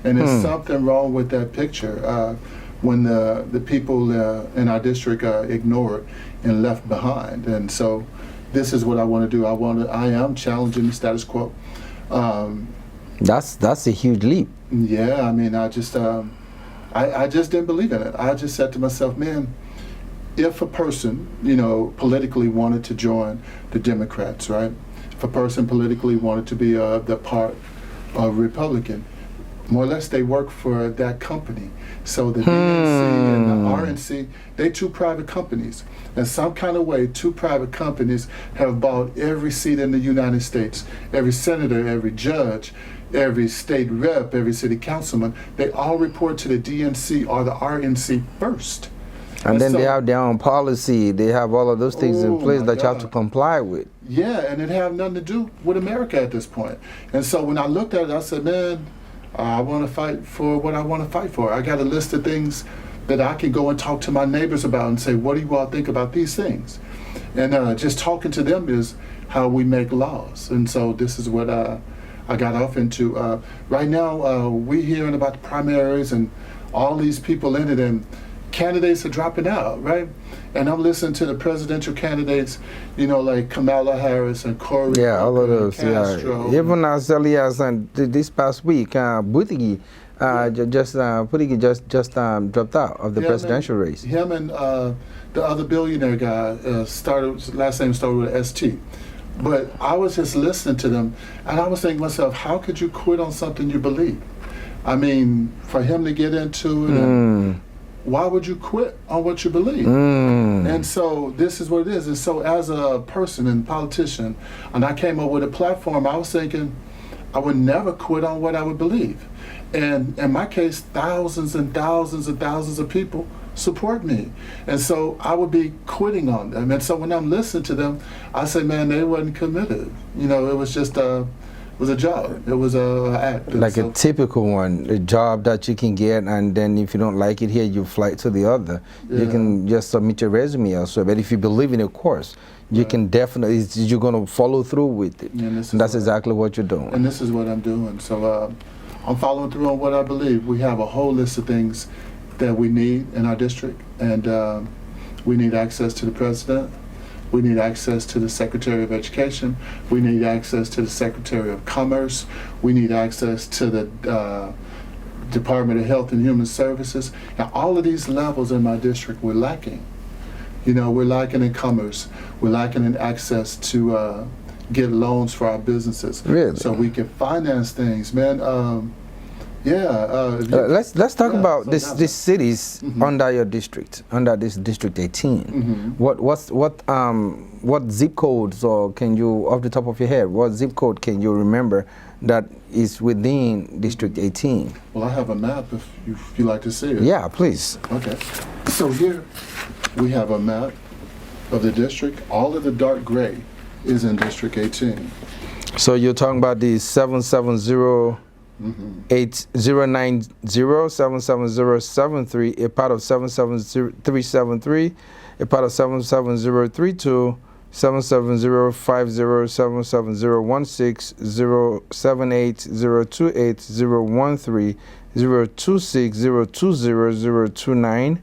And there's something wrong with that picture. When the people in our district are ignored and left behind. And so this is what I want to do. I am challenging the status quo. That's a huge leap. Yeah, I mean, I just didn't believe in it. I just said to myself, man, if a person, politically wanted to join the Democrats, right? If a person politically wanted to be the part of Republican, more or less they work for that company. So the DNC and the RNC, they two private companies. In some kind of way, two private companies have bought every seat in the United States. Every senator, every judge, every state rep, every city councilman, they all report to the DNC or the RNC first. And then so, they have their own policy. They have all of those things in place that you have to comply with. Yeah, and it have nothing to do with America at this point. And so when I looked at it, I said, man, I want to fight for what I want to fight for. I got a list of things that I can go and talk to my neighbors about and say, what do you all think about these things? And just talking to them is how we make laws. And so this is what I got off into. Right now, we're hearing about the primaries and all these people in it, and candidates are dropping out, right? And I'm listening to the presidential candidates, you know, like Kamala Harris and Corey. Yeah, all of those. Castro. Yeah. Even as early as this past week, Buttigieg just dropped out of the presidential race. Him and the other billionaire guy started. Last name started with ST. But I was just listening to them, and I was thinking to myself, how could you quit on something you believe? I mean, for him to get into it, and why would you quit on what you believe? And so this is what it is. And so as a person and politician, and I came up with a platform, I was thinking I would never quit on what I would believe. And in my case, thousands and thousands and thousands of people support me. And so I would be quitting on them. And so when I'm listening to them, I say, man, they wasn't committed. You know, it was just it was a job. It was a act. Like a typical one, a job that you can get, and then if you don't like it here, you fly to the other. Yeah. You can just submit your resume elsewhere. But if you believe in a course, you can definitely, you're going to follow through with it. And that's exactly what you're doing. And this is what I'm doing. So I'm following through on what I believe. We have a whole list of things that we need in our district, and we need access to the president. We need access to the Secretary of Education. We need access to the Secretary of Commerce. We need access to the Department of Health and Human Services. Now, all of these levels in my district we're lacking. You know, we're lacking in commerce. We're lacking in access to get loans for our businesses. Really? So we can finance things, man. Let's talk about so these cities under your district, under this District 18. What zip codes, or can you, off the top of your head, what zip code can you remember that is within District 18? Well, I have a map if you like to see it. Yeah, please. Okay. So here we have a map of the district. All of the dark gray is in District 18. So you're talking about the 770 8090 77073, a part of 77373, a part of 77032, 77050, 77016, 078, 028, 013, 026, 020, 029,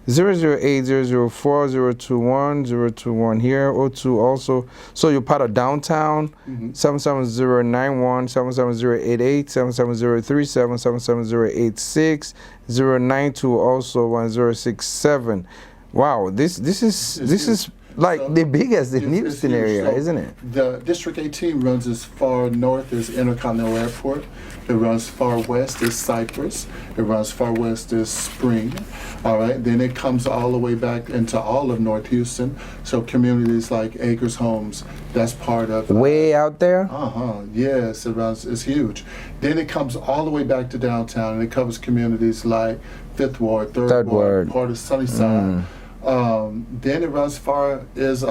008, 004, 021, 021 here, 02 also. So you're part of downtown, 77091, 77088, 77037, 77086, 092 also, 1067. Wow, this is like the biggest in Houston area, so isn't it? The District 18 runs as far north as Intercontinental Airport. It runs far west as Cypress. It runs far west as Spring. All right. Then it comes all the way back into all of North Houston. So communities like Acres Homes, that's part of way out there. Yes, it runs. It's huge. Then it comes all the way back to downtown, and it covers communities like Fifth Ward, Third Ward, part of Sunnyside. Then it runs far as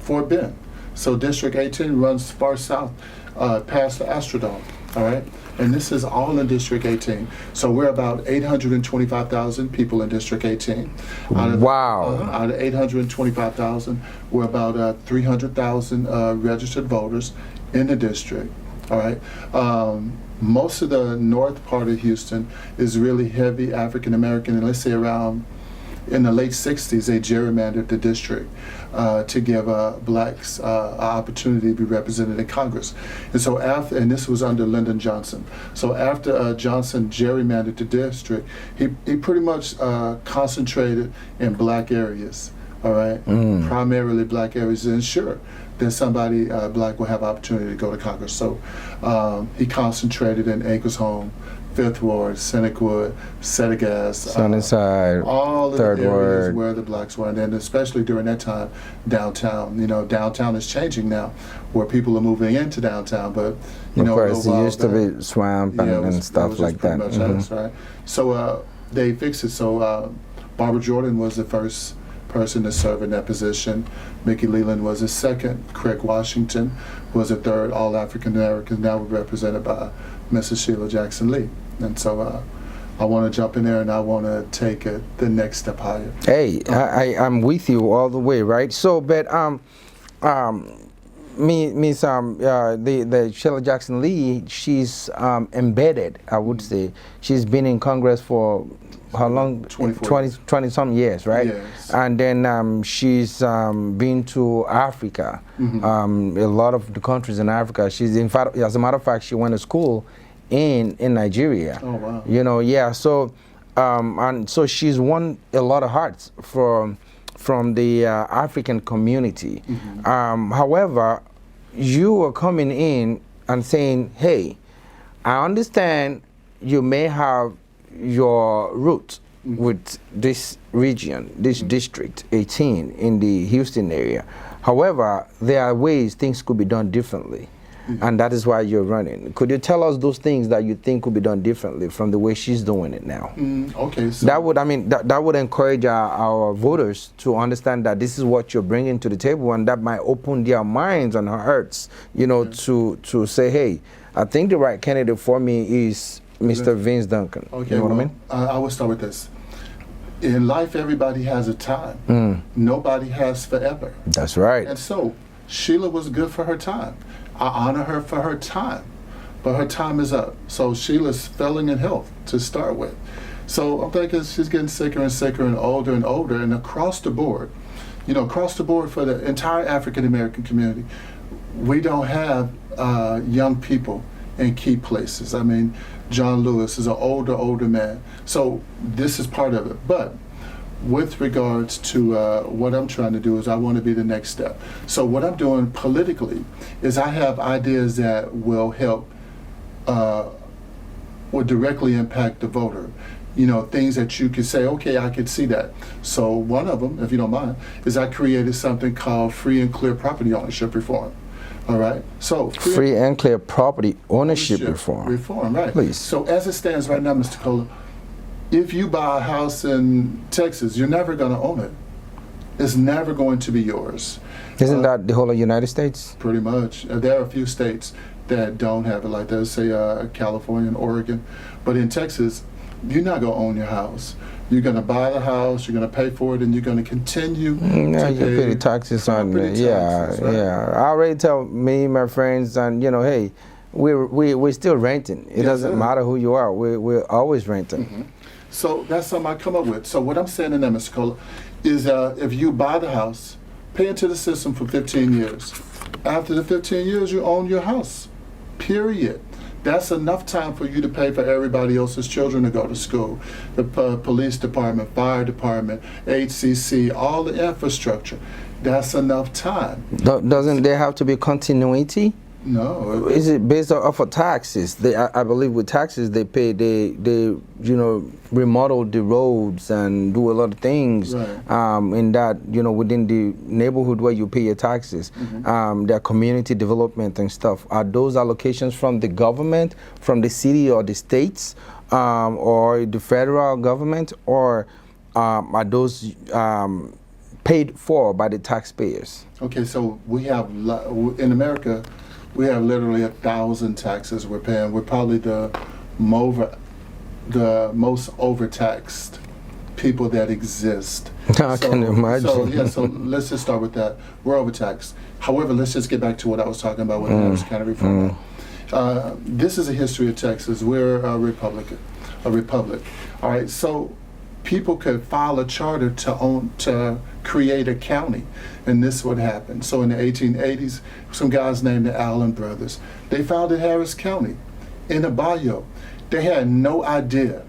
Fort Bend. So District 18 runs far south, past the Astrodome. All right, and this is all in District 18. So we're about 825,000 people in District 18. Out of 825,000, we're about 300,000 registered voters in the district. All right. Most of the north part of Houston is really heavy African American, and let's say around in the late 60s, they gerrymandered the district to give blacks an opportunity to be represented in Congress. And so after, and this was under Lyndon Johnson. So after Johnson gerrymandered the district, he pretty much concentrated in black areas. all right, primarily black areas, and sure, then somebody black will have opportunity to go to Congress. So he concentrated in Acresholme, Fifth Ward, Seneca, Settegast, Sunnyside, all of Third the areas Ward. where the blacks were, and then especially during that time, downtown. You know, downtown is changing now, where people are moving into downtown, but you Of know, course, a it little used to while back, be swamp yeah, it and was stuff just like that. pretty much us, right? So they fixed it. So Barbara Jordan was the first person to serve in that position. Mickey Leland was the second. Craig Washington was the third. All African Americans now represented by Mrs. Sheila Jackson Lee. And so I want to jump in there and I want to take it the next step higher. Hey, I'm with you all the way, right? So, but the Sheila Jackson Lee, she's embedded, I would say. She's been in Congress for how long? 20 some years, right? Yes. And then she's been to Africa, a lot of the countries in Africa. She's, in fact, as a matter of fact, she went to school in Nigeria. Oh, wow. You know, yeah. So and so she's won a lot of hearts from the African community. However, you are coming in and saying, hey, I understand you may have your root with this region, this district 18 in the Houston area. However, there are ways things could be done differently. And that is why you're running. Could you tell us those things that you think could be done differently from the way she's doing it now? Okay. So That would, I mean, that would encourage our voters to understand that this is what you're bringing to the table, and that might open their minds and hearts, you know, to say, hey, I think the right candidate for me is Mr. Vince Duncan. Okay, You know well, what I mean? I will start with this. In life, everybody has a time. Nobody has forever. That's right. And so, Sheila was good for her time. I honor her for her time, but her time is up. So Sheila's failing in health to start with. So I'm thinking she's getting sicker and sicker and older, and across the board, you know, across the board for the entire African American community, we don't have young people in key places. I mean, John Lewis is an older man. So this is part of it. But with regards to what I'm trying to do is I want to be the next step. So what I'm doing politically is I have ideas that will help, will directly impact the voter. You know, things that you could say, okay, I could see that. So one of them, if you don't mind, is I created something called free and clear property ownership reform. All right. So Free and clear property ownership reform. Reform, right. Please. So as it stands right now, Mr. Kohler, if you buy a house in Texas, you're never going to own it. It's never going to be yours. Isn't that the whole of the United States? Pretty much. There are a few states that don't have it like that, say California and Oregon. But in Texas, you're not going to own your house. You're going to buy the house, you're going to pay for it, and you're going to continue Yeah, to you pay the taxes on it. Yeah, right? yeah. I already tell me, my friends, and you know, hey, we're still renting. It doesn't matter who you are. We're always renting. So that's something I come up with. So what I'm saying in that, Mr. Kohler, is if you buy the house, pay into the system for 15 years. After the 15 years, you own your house, period. That's enough time for you to pay for everybody else's children to go to school. The police department, fire department, HCC, all the infrastructure. That's enough time. Doesn't there have to be continuity? No. Is it based off of taxes? I believe with taxes they pay, they you know, remodel the roads and do a lot of things in that, you know, within the neighborhood where you pay your taxes. Their community development and stuff. Are those allocations from the government, from the city or the states, or the federal government, or are those paid for by the taxpayers? Okay, so we have, in America, we have literally 1,000 taxes we're paying. We're probably the most overtaxed people that exist. I can imagine. So let's just start with that. We're overtaxed. However, let's just get back to what I was talking about with the House kind of reform. This is a history of Texas. We're a republic. All right, so people could file a charter to create a county, and this would happen. So in the 1880s, some guys named the Allen brothers, they founded Harris County in a bayou. They had no idea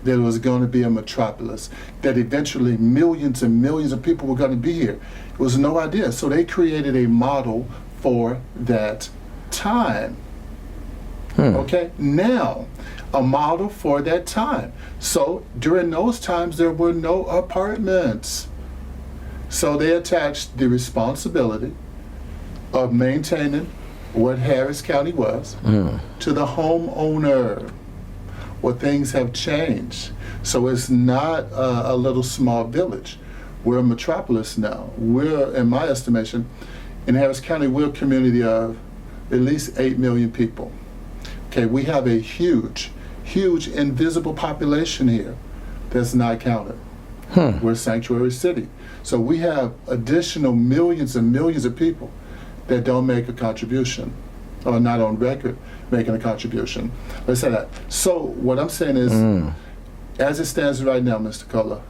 that it was going to be a metropolis, that eventually millions and millions of people were going to be here. It was no idea. So they created a model for that time. Okay, now a model for that time. So during those times there were no apartments. So they attached the responsibility of maintaining what Harris County was to the homeowner. Well, things have changed. So it's not a little small village. We're a metropolis now. We're, in my estimation, in Harris County, we're a community of at least 8 million people. Okay, we have a huge invisible population here that's not counted. We're a sanctuary city. So we have additional millions and millions of people that don't make a contribution, or not on record making a contribution. Let's say that. So what I'm saying is, as it stands right now, Mr. Cola,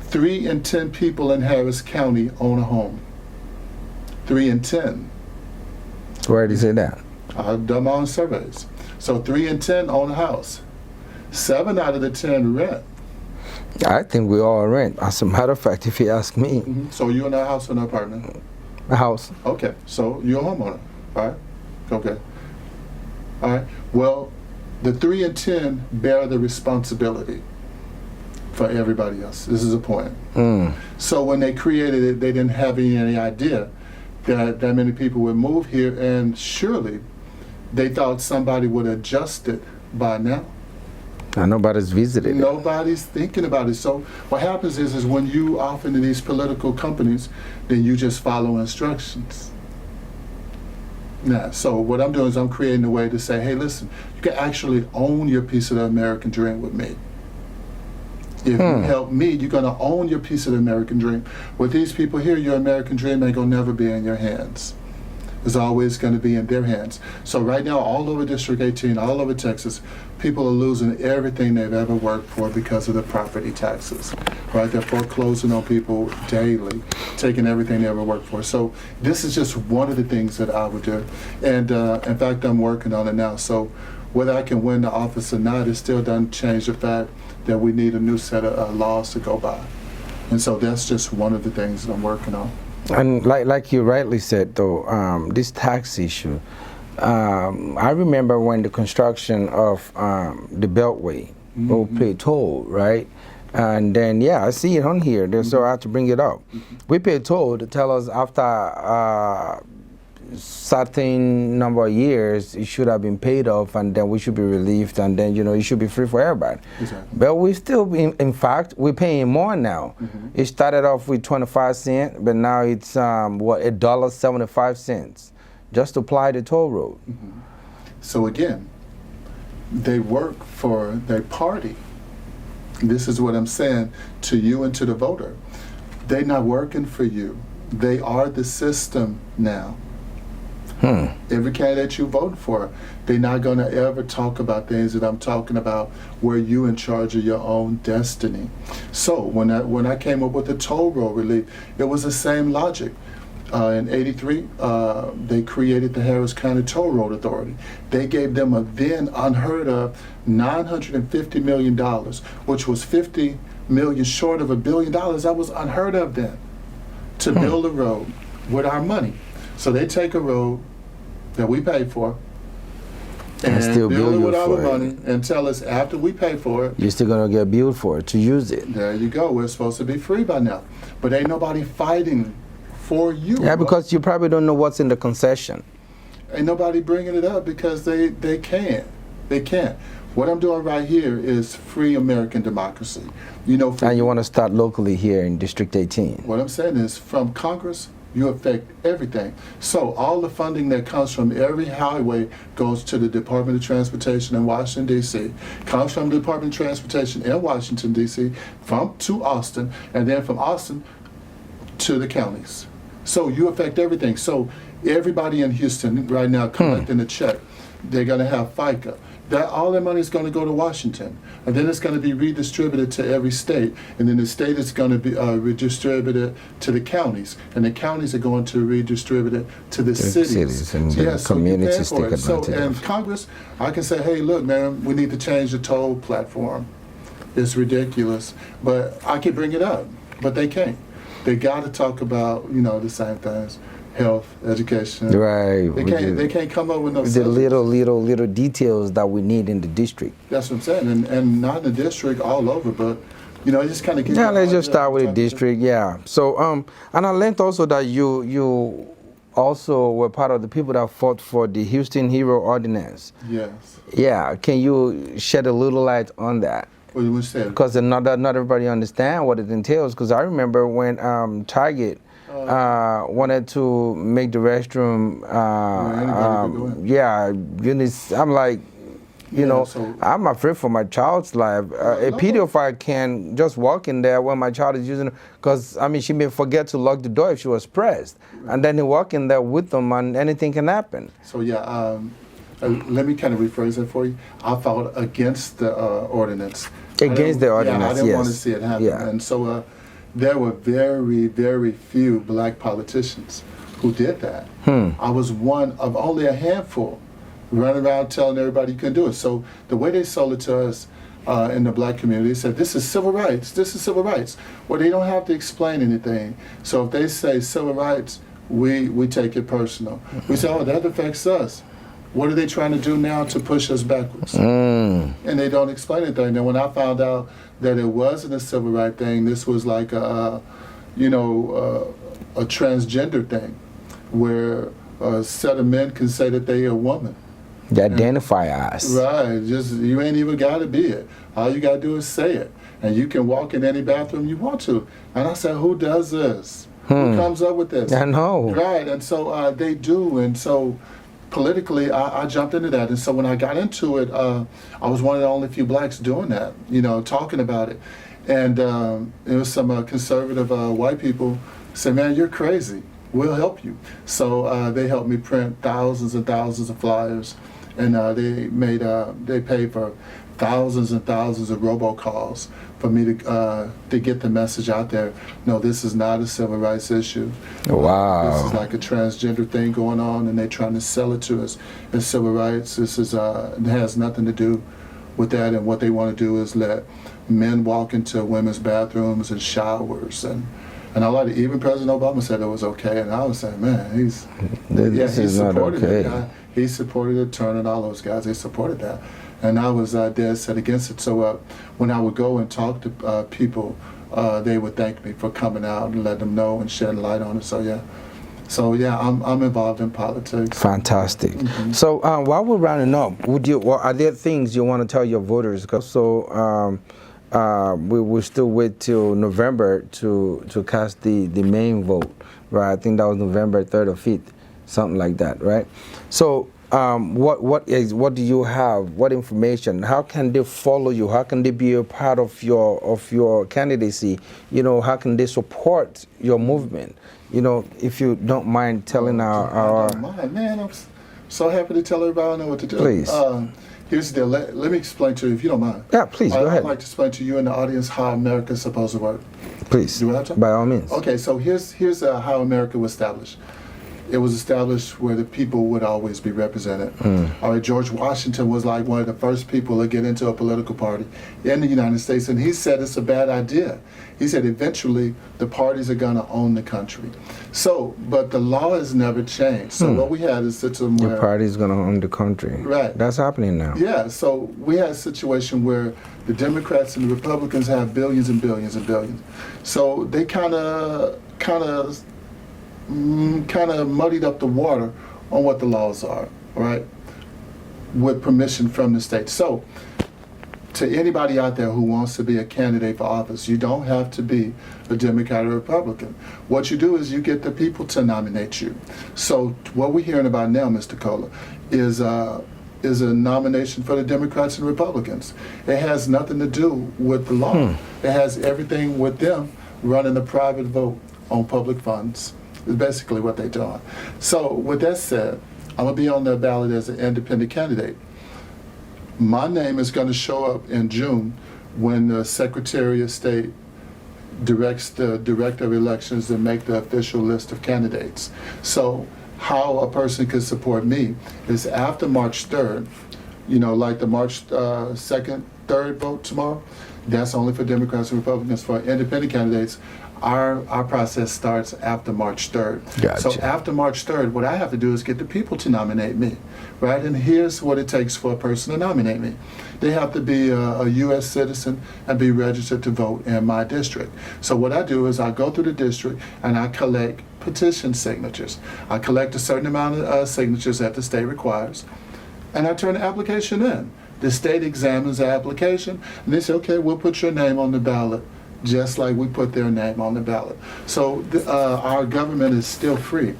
3 in 10 people in Harris County own a home. 3 in 10. Where did he say that? I've done my own surveys. So 3 in 10 own a house. 7 out of the 10 rent. I think we all rent. As a matter of fact, if you ask me. So you in a house or an apartment? A house. Okay, so you're a homeowner, all right? Okay. All right, well, the 3 in 10 bear the responsibility for everybody else. This is a point. So when they created it, they didn't have any idea that many people would move here, and surely they thought somebody would adjust it by now. And nobody's visited it. Nobody's thinking about it. So what happens is when you off into these political companies, then you just follow instructions. Now, so what I'm doing is I'm creating a way to say, hey, listen, you can actually own your piece of the American dream with me. If you help me, you're going to own your piece of the American dream. With these people here, your American dream ain't going to never be in your hands. It's always going to be in their hands. So right now, all over District 18, all over Texas, people are losing everything they've ever worked for because of the property taxes. Right? They're foreclosing on people daily, taking everything they ever worked for. So this is just one of the things that I would do. And in fact, I'm working on it now. So whether I can win the office or not, it still doesn't change the fact that we need a new set of laws to go by. And so that's just one of the things that I'm working on. And like you rightly said, though, this tax issue, I remember when the construction of the Beltway, we paid toll, right? And then, yeah, I see it on here, so I have to bring it up. We paid toll to tell us after certain number of years it should have been paid off, and then we should be relieved, and then it should be free for everybody. Exactly. But we still, in fact, we're paying more now. It started off with 25 cents, but now it's $1.75 just to apply the toll road. So again, they work for their party. This is what I'm saying to you and to the voter. They're not working for you. They are the system now. Every candidate you vote for, they're not going to ever talk about things that I'm talking about where you in charge of your own destiny. So when I came up with the toll road relief, it was the same logic. In '83, they created the Harris County Toll Road Authority. They gave them a then unheard of $950 million, which was $50 million short of $1 billion. That was unheard of then, to build a road with our money. So they take a road that we paid for and still build it bill you with our for money it. and tell us after we pay for it, You're still going to get billed for it to use it. there you go, we're supposed to be free by now. But ain't nobody fighting for you. Yeah, because you probably don't know what's in the concession. Ain't nobody bringing it up because they can't. They can't. What I'm doing right here is free American democracy. And you want to start locally here in District 18. What I'm saying is from Congress, you affect everything. So all the funding that comes from every highway goes to the Department of Transportation in Washington, D.C., comes from the Department of Transportation in Washington, D.C., to Austin, and then from Austin to the counties. So you affect everything. So everybody in Houston right now collecting a check, they're going to have FICA. that all that money is going to go to Washington, and then it's going to be redistributed to every state, and then the state is going to be redistributed to the counties, and the counties are going to redistribute it to the cities. And yeah, the communities so take advantage and of. Congress, I can say, hey, look, man, we need to change the toll platform. It's ridiculous, but I can bring it up, but they can't. They got to talk about, the same things. Health, education. Right. They can't come up with no the little details that we need in the district. That's what I'm saying, and not in the district, all over, but it just kind of gets. Yeah, let's just start with the district. Yeah. So and I learned also that you also were part of the people that fought for the Houston Hero Ordinance. Yes. Yeah. Can you shed a little light on that? What you said? Because not everybody understand what it entails. Because I remember when Target wanted to make the restroom. Goodness, I'm like, I'm afraid for my child's life. A pedophile can just walk in there when my child is using it, because she may forget to lock the door if she was pressed, and then he walk in there with them, and anything can happen. So let me kind of rephrase that for you. I fought against the ordinance. Against the ordinance, I didn't want to see it happen, and so. There were very, very few black politicians who did that. I was one of only a handful running around telling everybody you couldn't do it. So the way they sold it to us in the black community, they said, this is civil rights, this is civil rights. Well, they don't have to explain anything. So if they say civil rights, we take it personal. We say, oh, that affects us. What are they trying to do now to push us backwards? And they don't explain anything. Then when I found out that it wasn't a civil rights thing, this was like a transgender thing, where a set of men can say that they are a woman. They identify us. Right, you ain't even got to be it. All you got to do is say it. And you can walk in any bathroom you want to. And I said, who does this? Who comes up with this? I know. Right, and so they do, and so politically, I jumped into that. And so when I got into it, I was one of the only few blacks doing that, talking about it. And it was some conservative white people said, man, you're crazy. We'll help you. So they helped me print thousands and thousands of flyers. And they paid for thousands and thousands of robocalls for me to get the message out there. No, this is not a civil rights issue. Wow. This is like a transgender thing going on, and they're trying to sell it to us as civil rights. This is it has nothing to do with that, and what they want to do is let men walk into women's bathrooms and showers, and a lot of, even President Obama said it was okay, and I was saying, man, he supported it. He supported it. Turner and all those guys, they supported that. And I was dead set against it. So when I would go and talk to people, they would thank me for coming out and let them know and shedding light on it. So yeah, I'm involved in politics. Fantastic. So while we're rounding up, are there things you want to tell your voters? So we will still wait till November to cast the main vote, right? I think that was November 3rd or 5th, something like that, right? So what do you have? What information? How can they follow you? How can they be a part of your candidacy? How can they support your movement? If you don't mind telling our. I don't mind, man. I'm so happy to tell everybody I know what to do. Please. Here's the deal. Let me explain to you, if you don't mind. Yeah, please, go ahead. I'd like to explain to you and the audience how America's supposed to work. Please, do we have time? By all means. Okay, so here's how America was established. It was established where the people would always be represented. All right, George Washington was like one of the first people to get into a political party in the United States, and he said it's a bad idea. He said eventually the parties are going to own the country. So, but the law has never changed. So what we had is a system where... The party's going to own the country. Right. That's happening now. Yeah, so we had a situation where the Democrats and the Republicans have billions and billions and billions. So they kind of muddied up the water on what the laws are, right? With permission from the state. So, to anybody out there who wants to be a candidate for office, you don't have to be a Democrat or Republican. What you do is you get the people to nominate you. So, what we're hearing about now, Mr. Kohler, is a nomination for the Democrats and Republicans. It has nothing to do with the law. It has everything with them running a private vote on public funds. Is basically what they're doing. So with that said, I'm going to be on the ballot as an independent candidate. My name is going to show up in June when the Secretary of State directs the Director of Elections to make the official list of candidates. So how a person could support me is after March 3rd, you know, like the March 2nd, 3rd vote tomorrow, that's only for Democrats and Republicans. For independent candidates, our process starts after March 3rd. Gotcha. So after March 3rd, what I have to do is get the people to nominate me, right? And here's what it takes for a person to nominate me. They have to be a U.S. citizen and be registered to vote in my district. So what I do is I go through the district and I collect petition signatures. I collect a certain amount of signatures that the state requires, and I turn the application in. The state examines the application, and they say, okay, we'll put your name on the ballot, just like we put their name on the ballot. So our government is still free,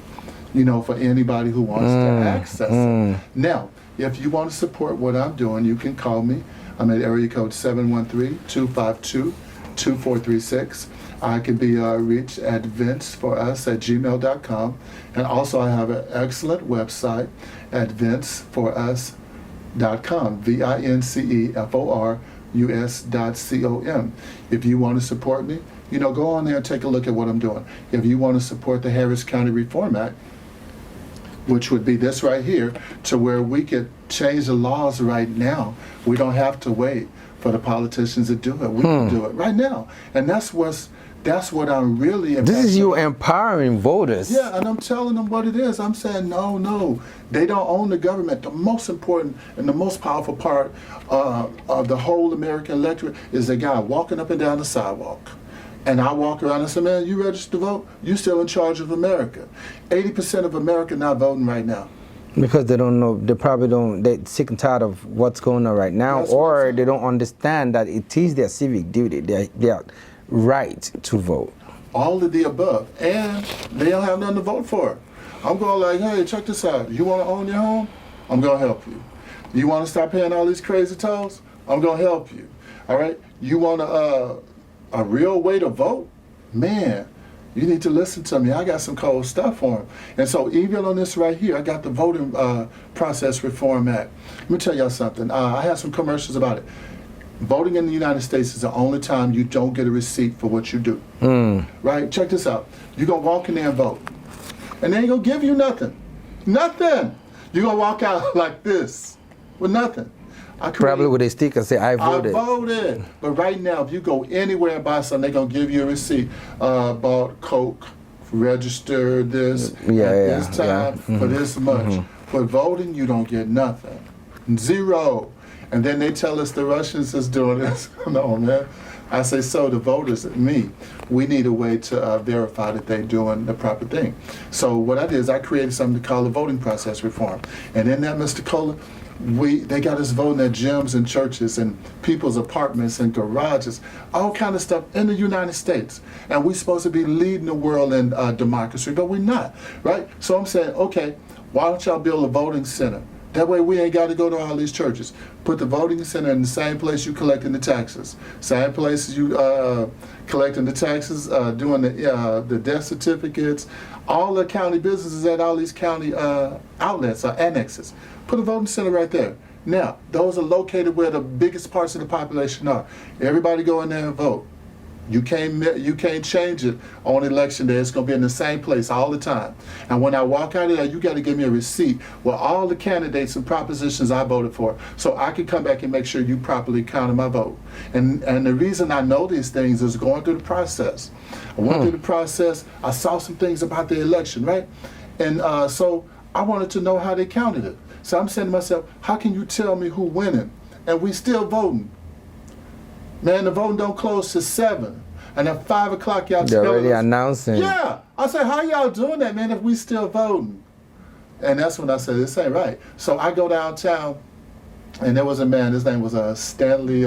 you know, for anybody who wants to access it. Now, if you want to support what I'm doing, you can call me. I'm at area code 713-252-2436. I can be reached at vinceforus@gmail.com. And also I have an excellent website at vinceforus.com, vinceforus.com. If you want to support me, you know, go on there and take a look at what I'm doing. If you want to support the Harris County Reform Act, which would be this right here, to where we could change the laws right now. We don't have to wait for the politicians to do it. We can do it right now. And that's what I'm really This is you empowering voters. Yeah, and I'm telling them what it is. I'm saying, no, they don't own the government. The most important and the most powerful part of the whole American electorate is the guy walking up and down the sidewalk. And I walk around and say, man, you registered to vote? You're still in charge of America. 80% of America not voting right now. Because they don't know, they probably don't, they're sick and tired of what's going on right now, or they don't understand that it is their civic duty, their right to vote. All of the above. And they don't have nothing to vote for. I'm going like, hey, check this out. You want to own your home? I'm going to help you. You want to stop paying all these crazy tolls? I'm going to help you. All right? You want a real way to vote? Man, you need to listen to me. I got some cold stuff for them. And so even on this right here, I got the Voting Process Reform Act. Let me tell y'all something. I have some commercials about it. Voting in the United States is the only time you don't get a receipt for what you do. Right? Check this out. You're going to walk in there and vote. And they ain't going to give you nothing. Nothing. You're going to walk out like this with nothing. Probably with a sticker say, I voted. I voted. But right now, if you go anywhere and buy something, they're going to give you a receipt. Bought Coke, registered this, at this time, for this much. For voting, you don't get nothing. Zero. And then they tell us the Russians is doing this. No, man. I say, so the voters, me, we need a way to verify that they're doing the proper thing. So what I did is I created something to call the Voting Process Reform. And in that, Mr. Kohler, they got us voting at gyms and churches and people's apartments and garages, all kind of stuff in the United States. And we're supposed to be leading the world in democracy, but we're not, right? So I'm saying, okay, why don't y'all build a voting center? That way we ain't got to go to all these churches. Put the voting center in the same place you collecting the taxes. Same places you collecting the taxes, doing the death certificates, all the county businesses at all these county outlets or annexes. Put a voting center right there. Now, those are located where the biggest parts of the population are. Everybody go in there and vote. You can't change it on election day. It's going to be in the same place all the time. And when I walk out of there, you got to give me a receipt with all the candidates and propositions I voted for, so I can come back and make sure you properly counted my vote. And the reason I know these things is going through the process. I went through the process. I saw some things about the election, right? And so I wanted to know how they counted it. So I'm saying to myself, how can you tell me who winning and we still voting? Man, the voting don't close till 7. And at 5 o'clock, y'all They're already announcing. Yeah. I said, how y'all doing that, man, if we still voting? And that's when I said, this ain't right. So I go downtown, and there was a man, his name was Stanley,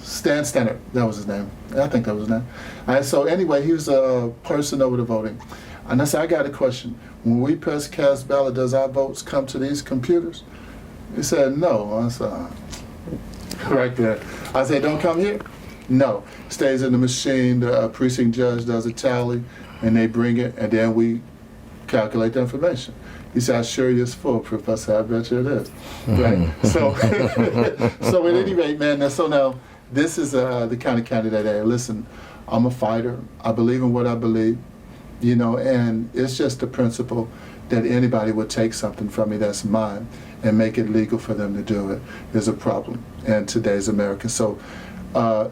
Stan Stannard, that was his name. I think that was his name. And so anyway, he was a person over the voting. And I said, I got a question. When we press cast ballot, does our votes come to these computers? He said, no. I said, right there. I said, don't come here? No. Stays in the machine, the precinct judge does a tally, and they bring it, and then we calculate the information. He said, I assure you it's foolproof. I said, I bet you it is. Right? So, so at any rate, man, so now this is the kind of candidate that, listen, I'm a fighter. I believe in what I believe, you know, and it's just the principle that anybody would take something from me that's mine and make it legal for them to do it is a problem in today's America. So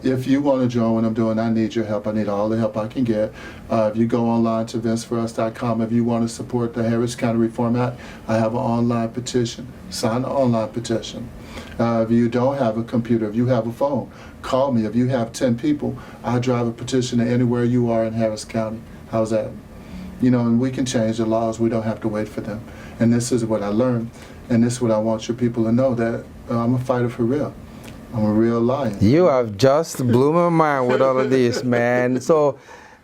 if you want to join what I'm doing, I need your help. I need all the help I can get. If you go online to vinceforus.com, if you want to support the Harris County Reform Act, I have an online petition. Sign the online petition. If you don't have a computer, if you have a phone, call me. If you have 10 people, I'll drive a petition to anywhere you are in Harris County. How's that? You know, and we can change the laws. We don't have to wait for them. And this is what I learned. And this is what I want your people to know, that I'm a fighter for real. I'm a real lion. You have just blew my mind with all of this, man. So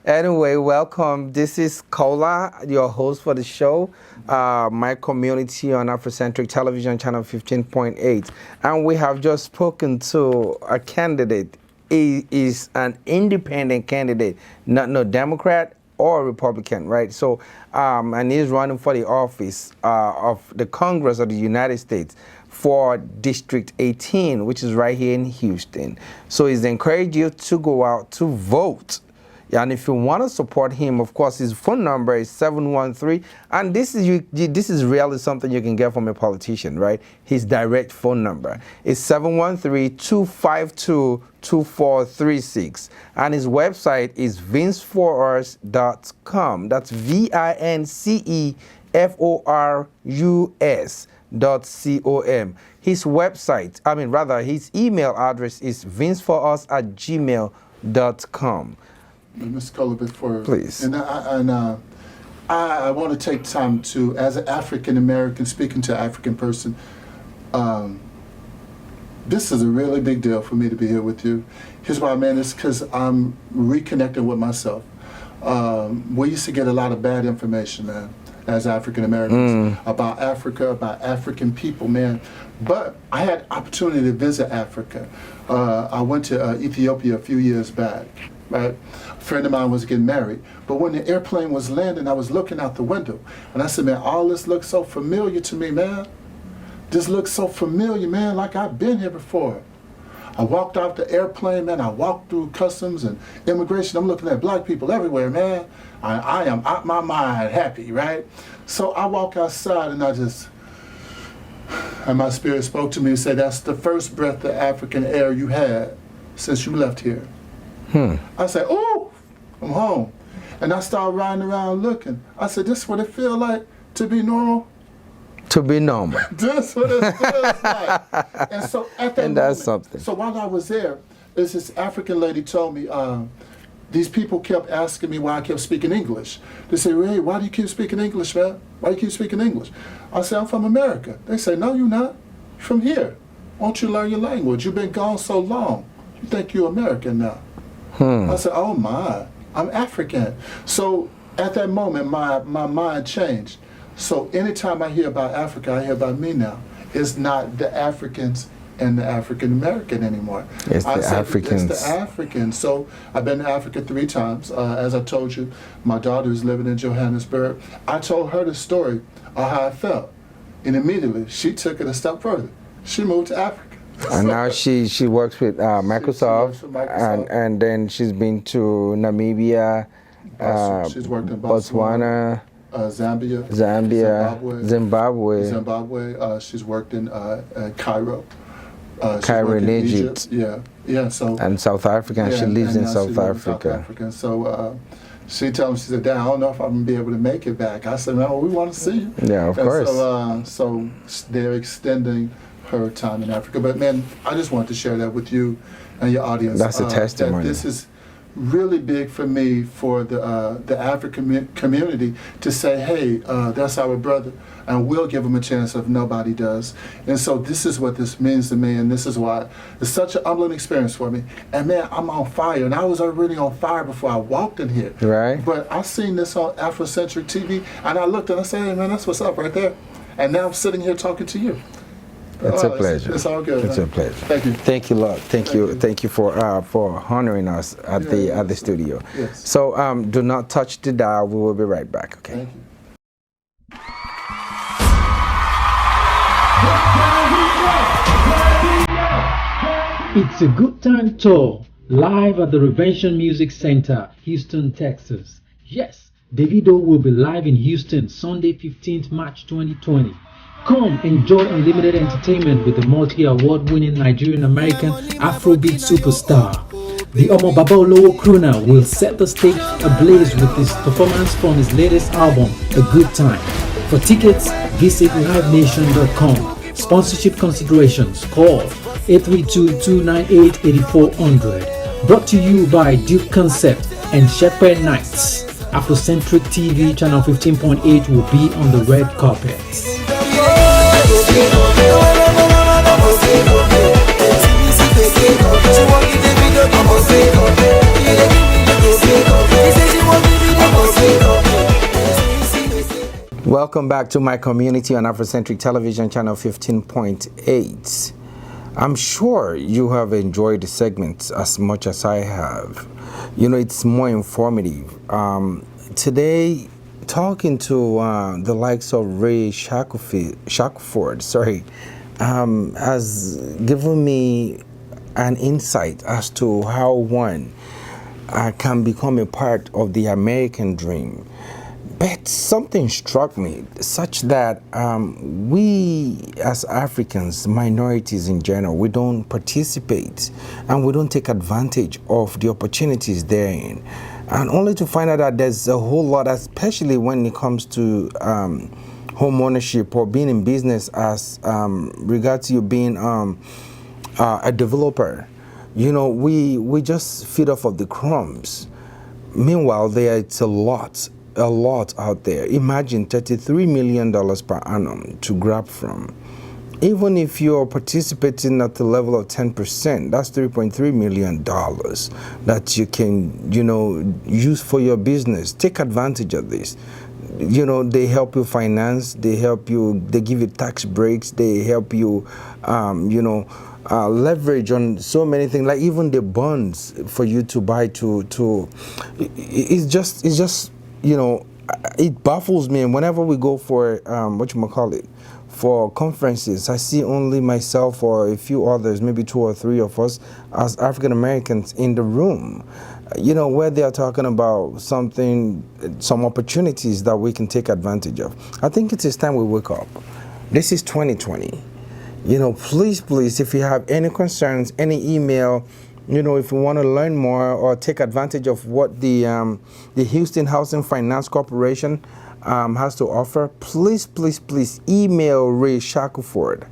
anyway, welcome. This is Kola, your host for the show, My Community on Afrocentric Television, channel 15.8. And we have just spoken to a candidate. He is an independent candidate, not no Democrat or Republican, right? So, and he's running for the office of the Congress of the United States for District 18, which is right here in Houston. So he's encouraged you to go out to vote. And if you want to support him, of course, his phone number is 713. And this is really something you can get from a politician, right? His direct phone number is 713-252-2436. And his website is vinceforus.com. That's vinceforus.com. His website, his email address is vinceforus@gmail.com. Mr. Kola, before, please. And I want to take time to, as an African American, speaking to an African person, this is a really big deal for me to be here with you. Here's why, man. It's because I'm reconnecting with myself. We used to get a lot of bad information, man, as African Americans, about Africa, about African people, man. But I had opportunity to visit Africa. I went to Ethiopia a few years back. Right? A friend of mine was getting married, but when the airplane was landing, I was looking out the window, and I said, man, all this looks so familiar to me, man. This looks so familiar, man, like I've been here before. I walked off the airplane, man. I walked through customs and immigration. I'm looking at black people everywhere, man. I am out my mind happy, right? So I walk outside, and and my spirit spoke to me and said, that's the first breath of African air you had since you left here. I said, oh, I'm home. And I started riding around looking. I said, this is what it feels like to be normal? To be normal. This is what it feels like. And so at that and that's moment, something. So while I was there, this African lady told me, these people kept asking me why I kept speaking English. They say, Ray, why do you keep speaking English, man? Why do you keep speaking English? I said, I'm from America. They say, no, you're not. You're from here. Won't you learn your language? You've been gone so long. You think you're American now. I said, oh my, I'm African. So at that moment, my mind changed. So anytime I hear about Africa, I hear about me now. It's not the Africans and the African American anymore. It's the Africans. It's the Africans. So I've been to Africa 3 times. As I told you, my daughter is living in Johannesburg. I told her the story of how I felt. And immediately, she took it a step further. She moved to Africa. And now she works with Microsoft, She works with Microsoft. and then she's been to Namibia, she's worked in Botswana, Zambia, Zimbabwe. She's worked in Cairo. Cairo in Egypt. Yeah. So and South Africa. And she lives in South Africa. So she told me, she said, Dad, I don't know if I'm gonna be able to make it back. I said, no, we want to see you. Yeah, of course. So they're extending her time in Africa. But man, I just wanted to share that with you and your audience. That's a testimony. That this is really big for me, for the African community, to say, hey, that's our brother, and we'll give him a chance if nobody does. And so this is what this means to me, and this is why it's such an humbling experience for me. And man, I'm on fire, and I was already on fire before I walked in here. Right. But I seen this on Afrocentric TV, and I looked and I said, hey man, that's what's up right there. And now I'm sitting here talking to you. It's a pleasure. It's all good. It's man. a pleasure. Thank you. Thank you, Lord. Thank you for honoring us at the studio. Yes. So do not touch the dial. We will be right back. Okay. Thank you. It's a Good Time Tour, live at the Revention Music Center, Houston, Texas. Yes, Davido will be live in Houston Sunday 15th March 2020. Come enjoy unlimited entertainment with the multi-award winning Nigerian-American Afrobeat superstar. The Omo Babalowo crooner will set the stage ablaze with his performance from his latest album, A Good Time. For tickets, visit livenation.com. Sponsorship considerations, call 832-298-8400. Brought to you by Duke Concept and Shepherd Knights. Afrocentric TV channel 15.8 will be on the red carpet. Welcome back to my community on Afrocentric Television channel 15.8. I'm sure you have enjoyed the segment as much as I have. You know, it's more informative. Today, talking to the likes of Ray Shackelford, has given me an insight as to how one can become a part of the American dream. But something struck me, such that we as Africans, minorities in general, we don't participate and we don't take advantage of the opportunities therein. And only to find out that there's a whole lot, especially when it comes to home ownership or being in business as regards you being a developer. You know, we just feed off of the crumbs. Meanwhile, it's a lot out there. Imagine $33 million per annum to grab from. Even if you're participating at the level of 10%, that's $3.3 million that you can, use for your business. Take advantage of this. You know, they help you finance, they give you tax breaks, they help you, leverage on so many things, like even the bonds for you to buy it's just it baffles me. And whenever we go for for conferences, I see only myself or a few others, maybe 2 or 3 of us as African Americans in the room, where they are talking about some opportunities that we can take advantage of. I think it is time we wake up. This is 2020. Please, if you have any concerns, any email, if you want to learn more or take advantage of what the Houston Housing Finance Corporation has to offer, please email Ray Shackelford.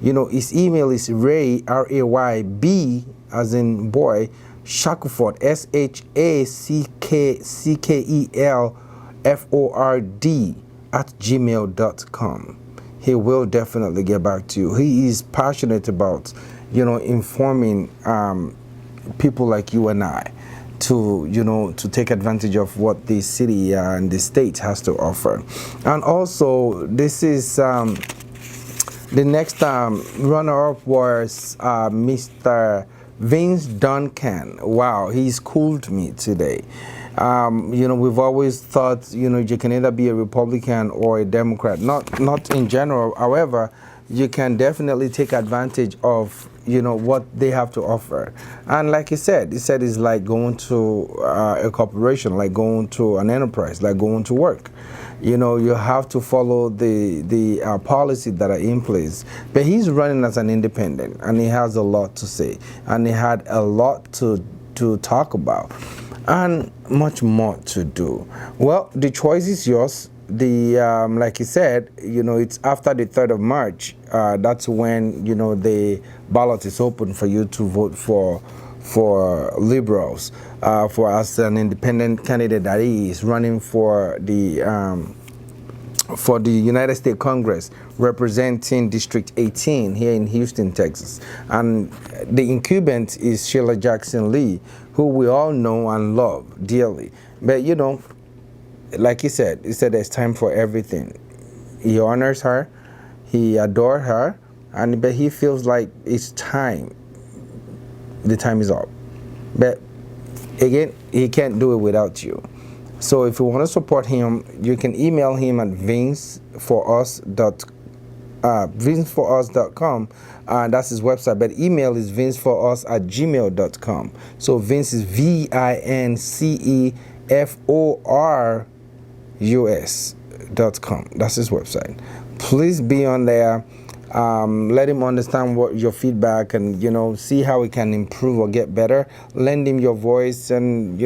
His email is Ray, RAYB, as in boy, Shackelford, SHACKELFORD @gmail.com. He will definitely get back to you. He is passionate about, informing people like you and I to take advantage of what the city and the state has to offer. And also, this is the next runner-up was Mr. Vince Duncan. Wow, he schooled me today. We've always thought, you can either be a Republican or a Democrat. Not in general. However, you can definitely take advantage of, what they have to offer. And like he said it's like going to a corporation, like going to an enterprise, like going to work. You have to follow the policies that are in place. But he's running as an independent, and he has a lot to say, and he had a lot to talk about, and much more to do. Well, the choice is yours. Like he said, it's after the 3rd of March. That's when, the ballot is open for you to vote for liberals, for as an independent candidate that he is running for the United States Congress, representing District 18 here in Houston, Texas. And the incumbent is Sheila Jackson Lee, who we all know and love dearly. But, like he said there's time for everything. He honors her, he adores her, but he feels like it's time. The time is up. But again, he can't do it without you. So if you want to support him, you can email him at vinceforus vinceforus.com. That's his website, but email is vinceforus@gmail.com. So Vince is VINCEFORUS.com. That's his website. Please be on there. Let him understand what your feedback, and see how we can improve or get better. Lend him your voice, and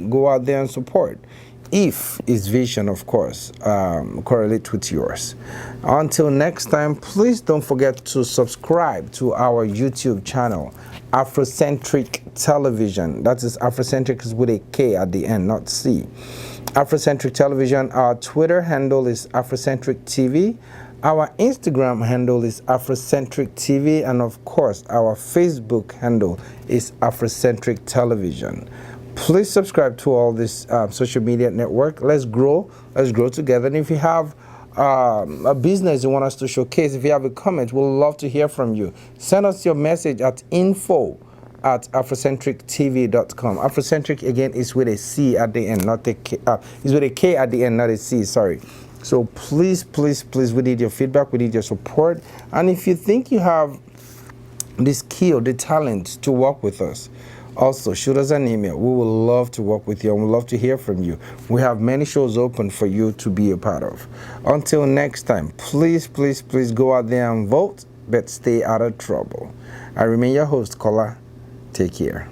go out there and support, if his vision, of course, correlates with yours. Until next time, please don't forget to subscribe to our YouTube channel, Afrocentric Television. That is Afrocentric is with a K at the end, not C. Afrocentric Television. Our Twitter handle is Afrocentric TV. Our Instagram handle is Afrocentric TV, and of course, our Facebook handle is Afrocentric Television. Please subscribe to all this social media network. Let's grow together. And if you have a business you want us to showcase, if you have a comment, we'll love to hear from you. Send us your message at info@afrocentrictv.com. Afrocentric, again, is with a C at the end, not a K. Is with a K at the end, not a C, sorry. So please, please, please, we need your feedback, we need your support. And if you think you have the skill, the talent to work with us, also shoot us an email. We will love to work with you, and we'd love to hear from you. We have many shows open for you to be a part of. Until next time, please, please, please go out there and vote, but stay out of trouble. I remain your host, Kola. Take care.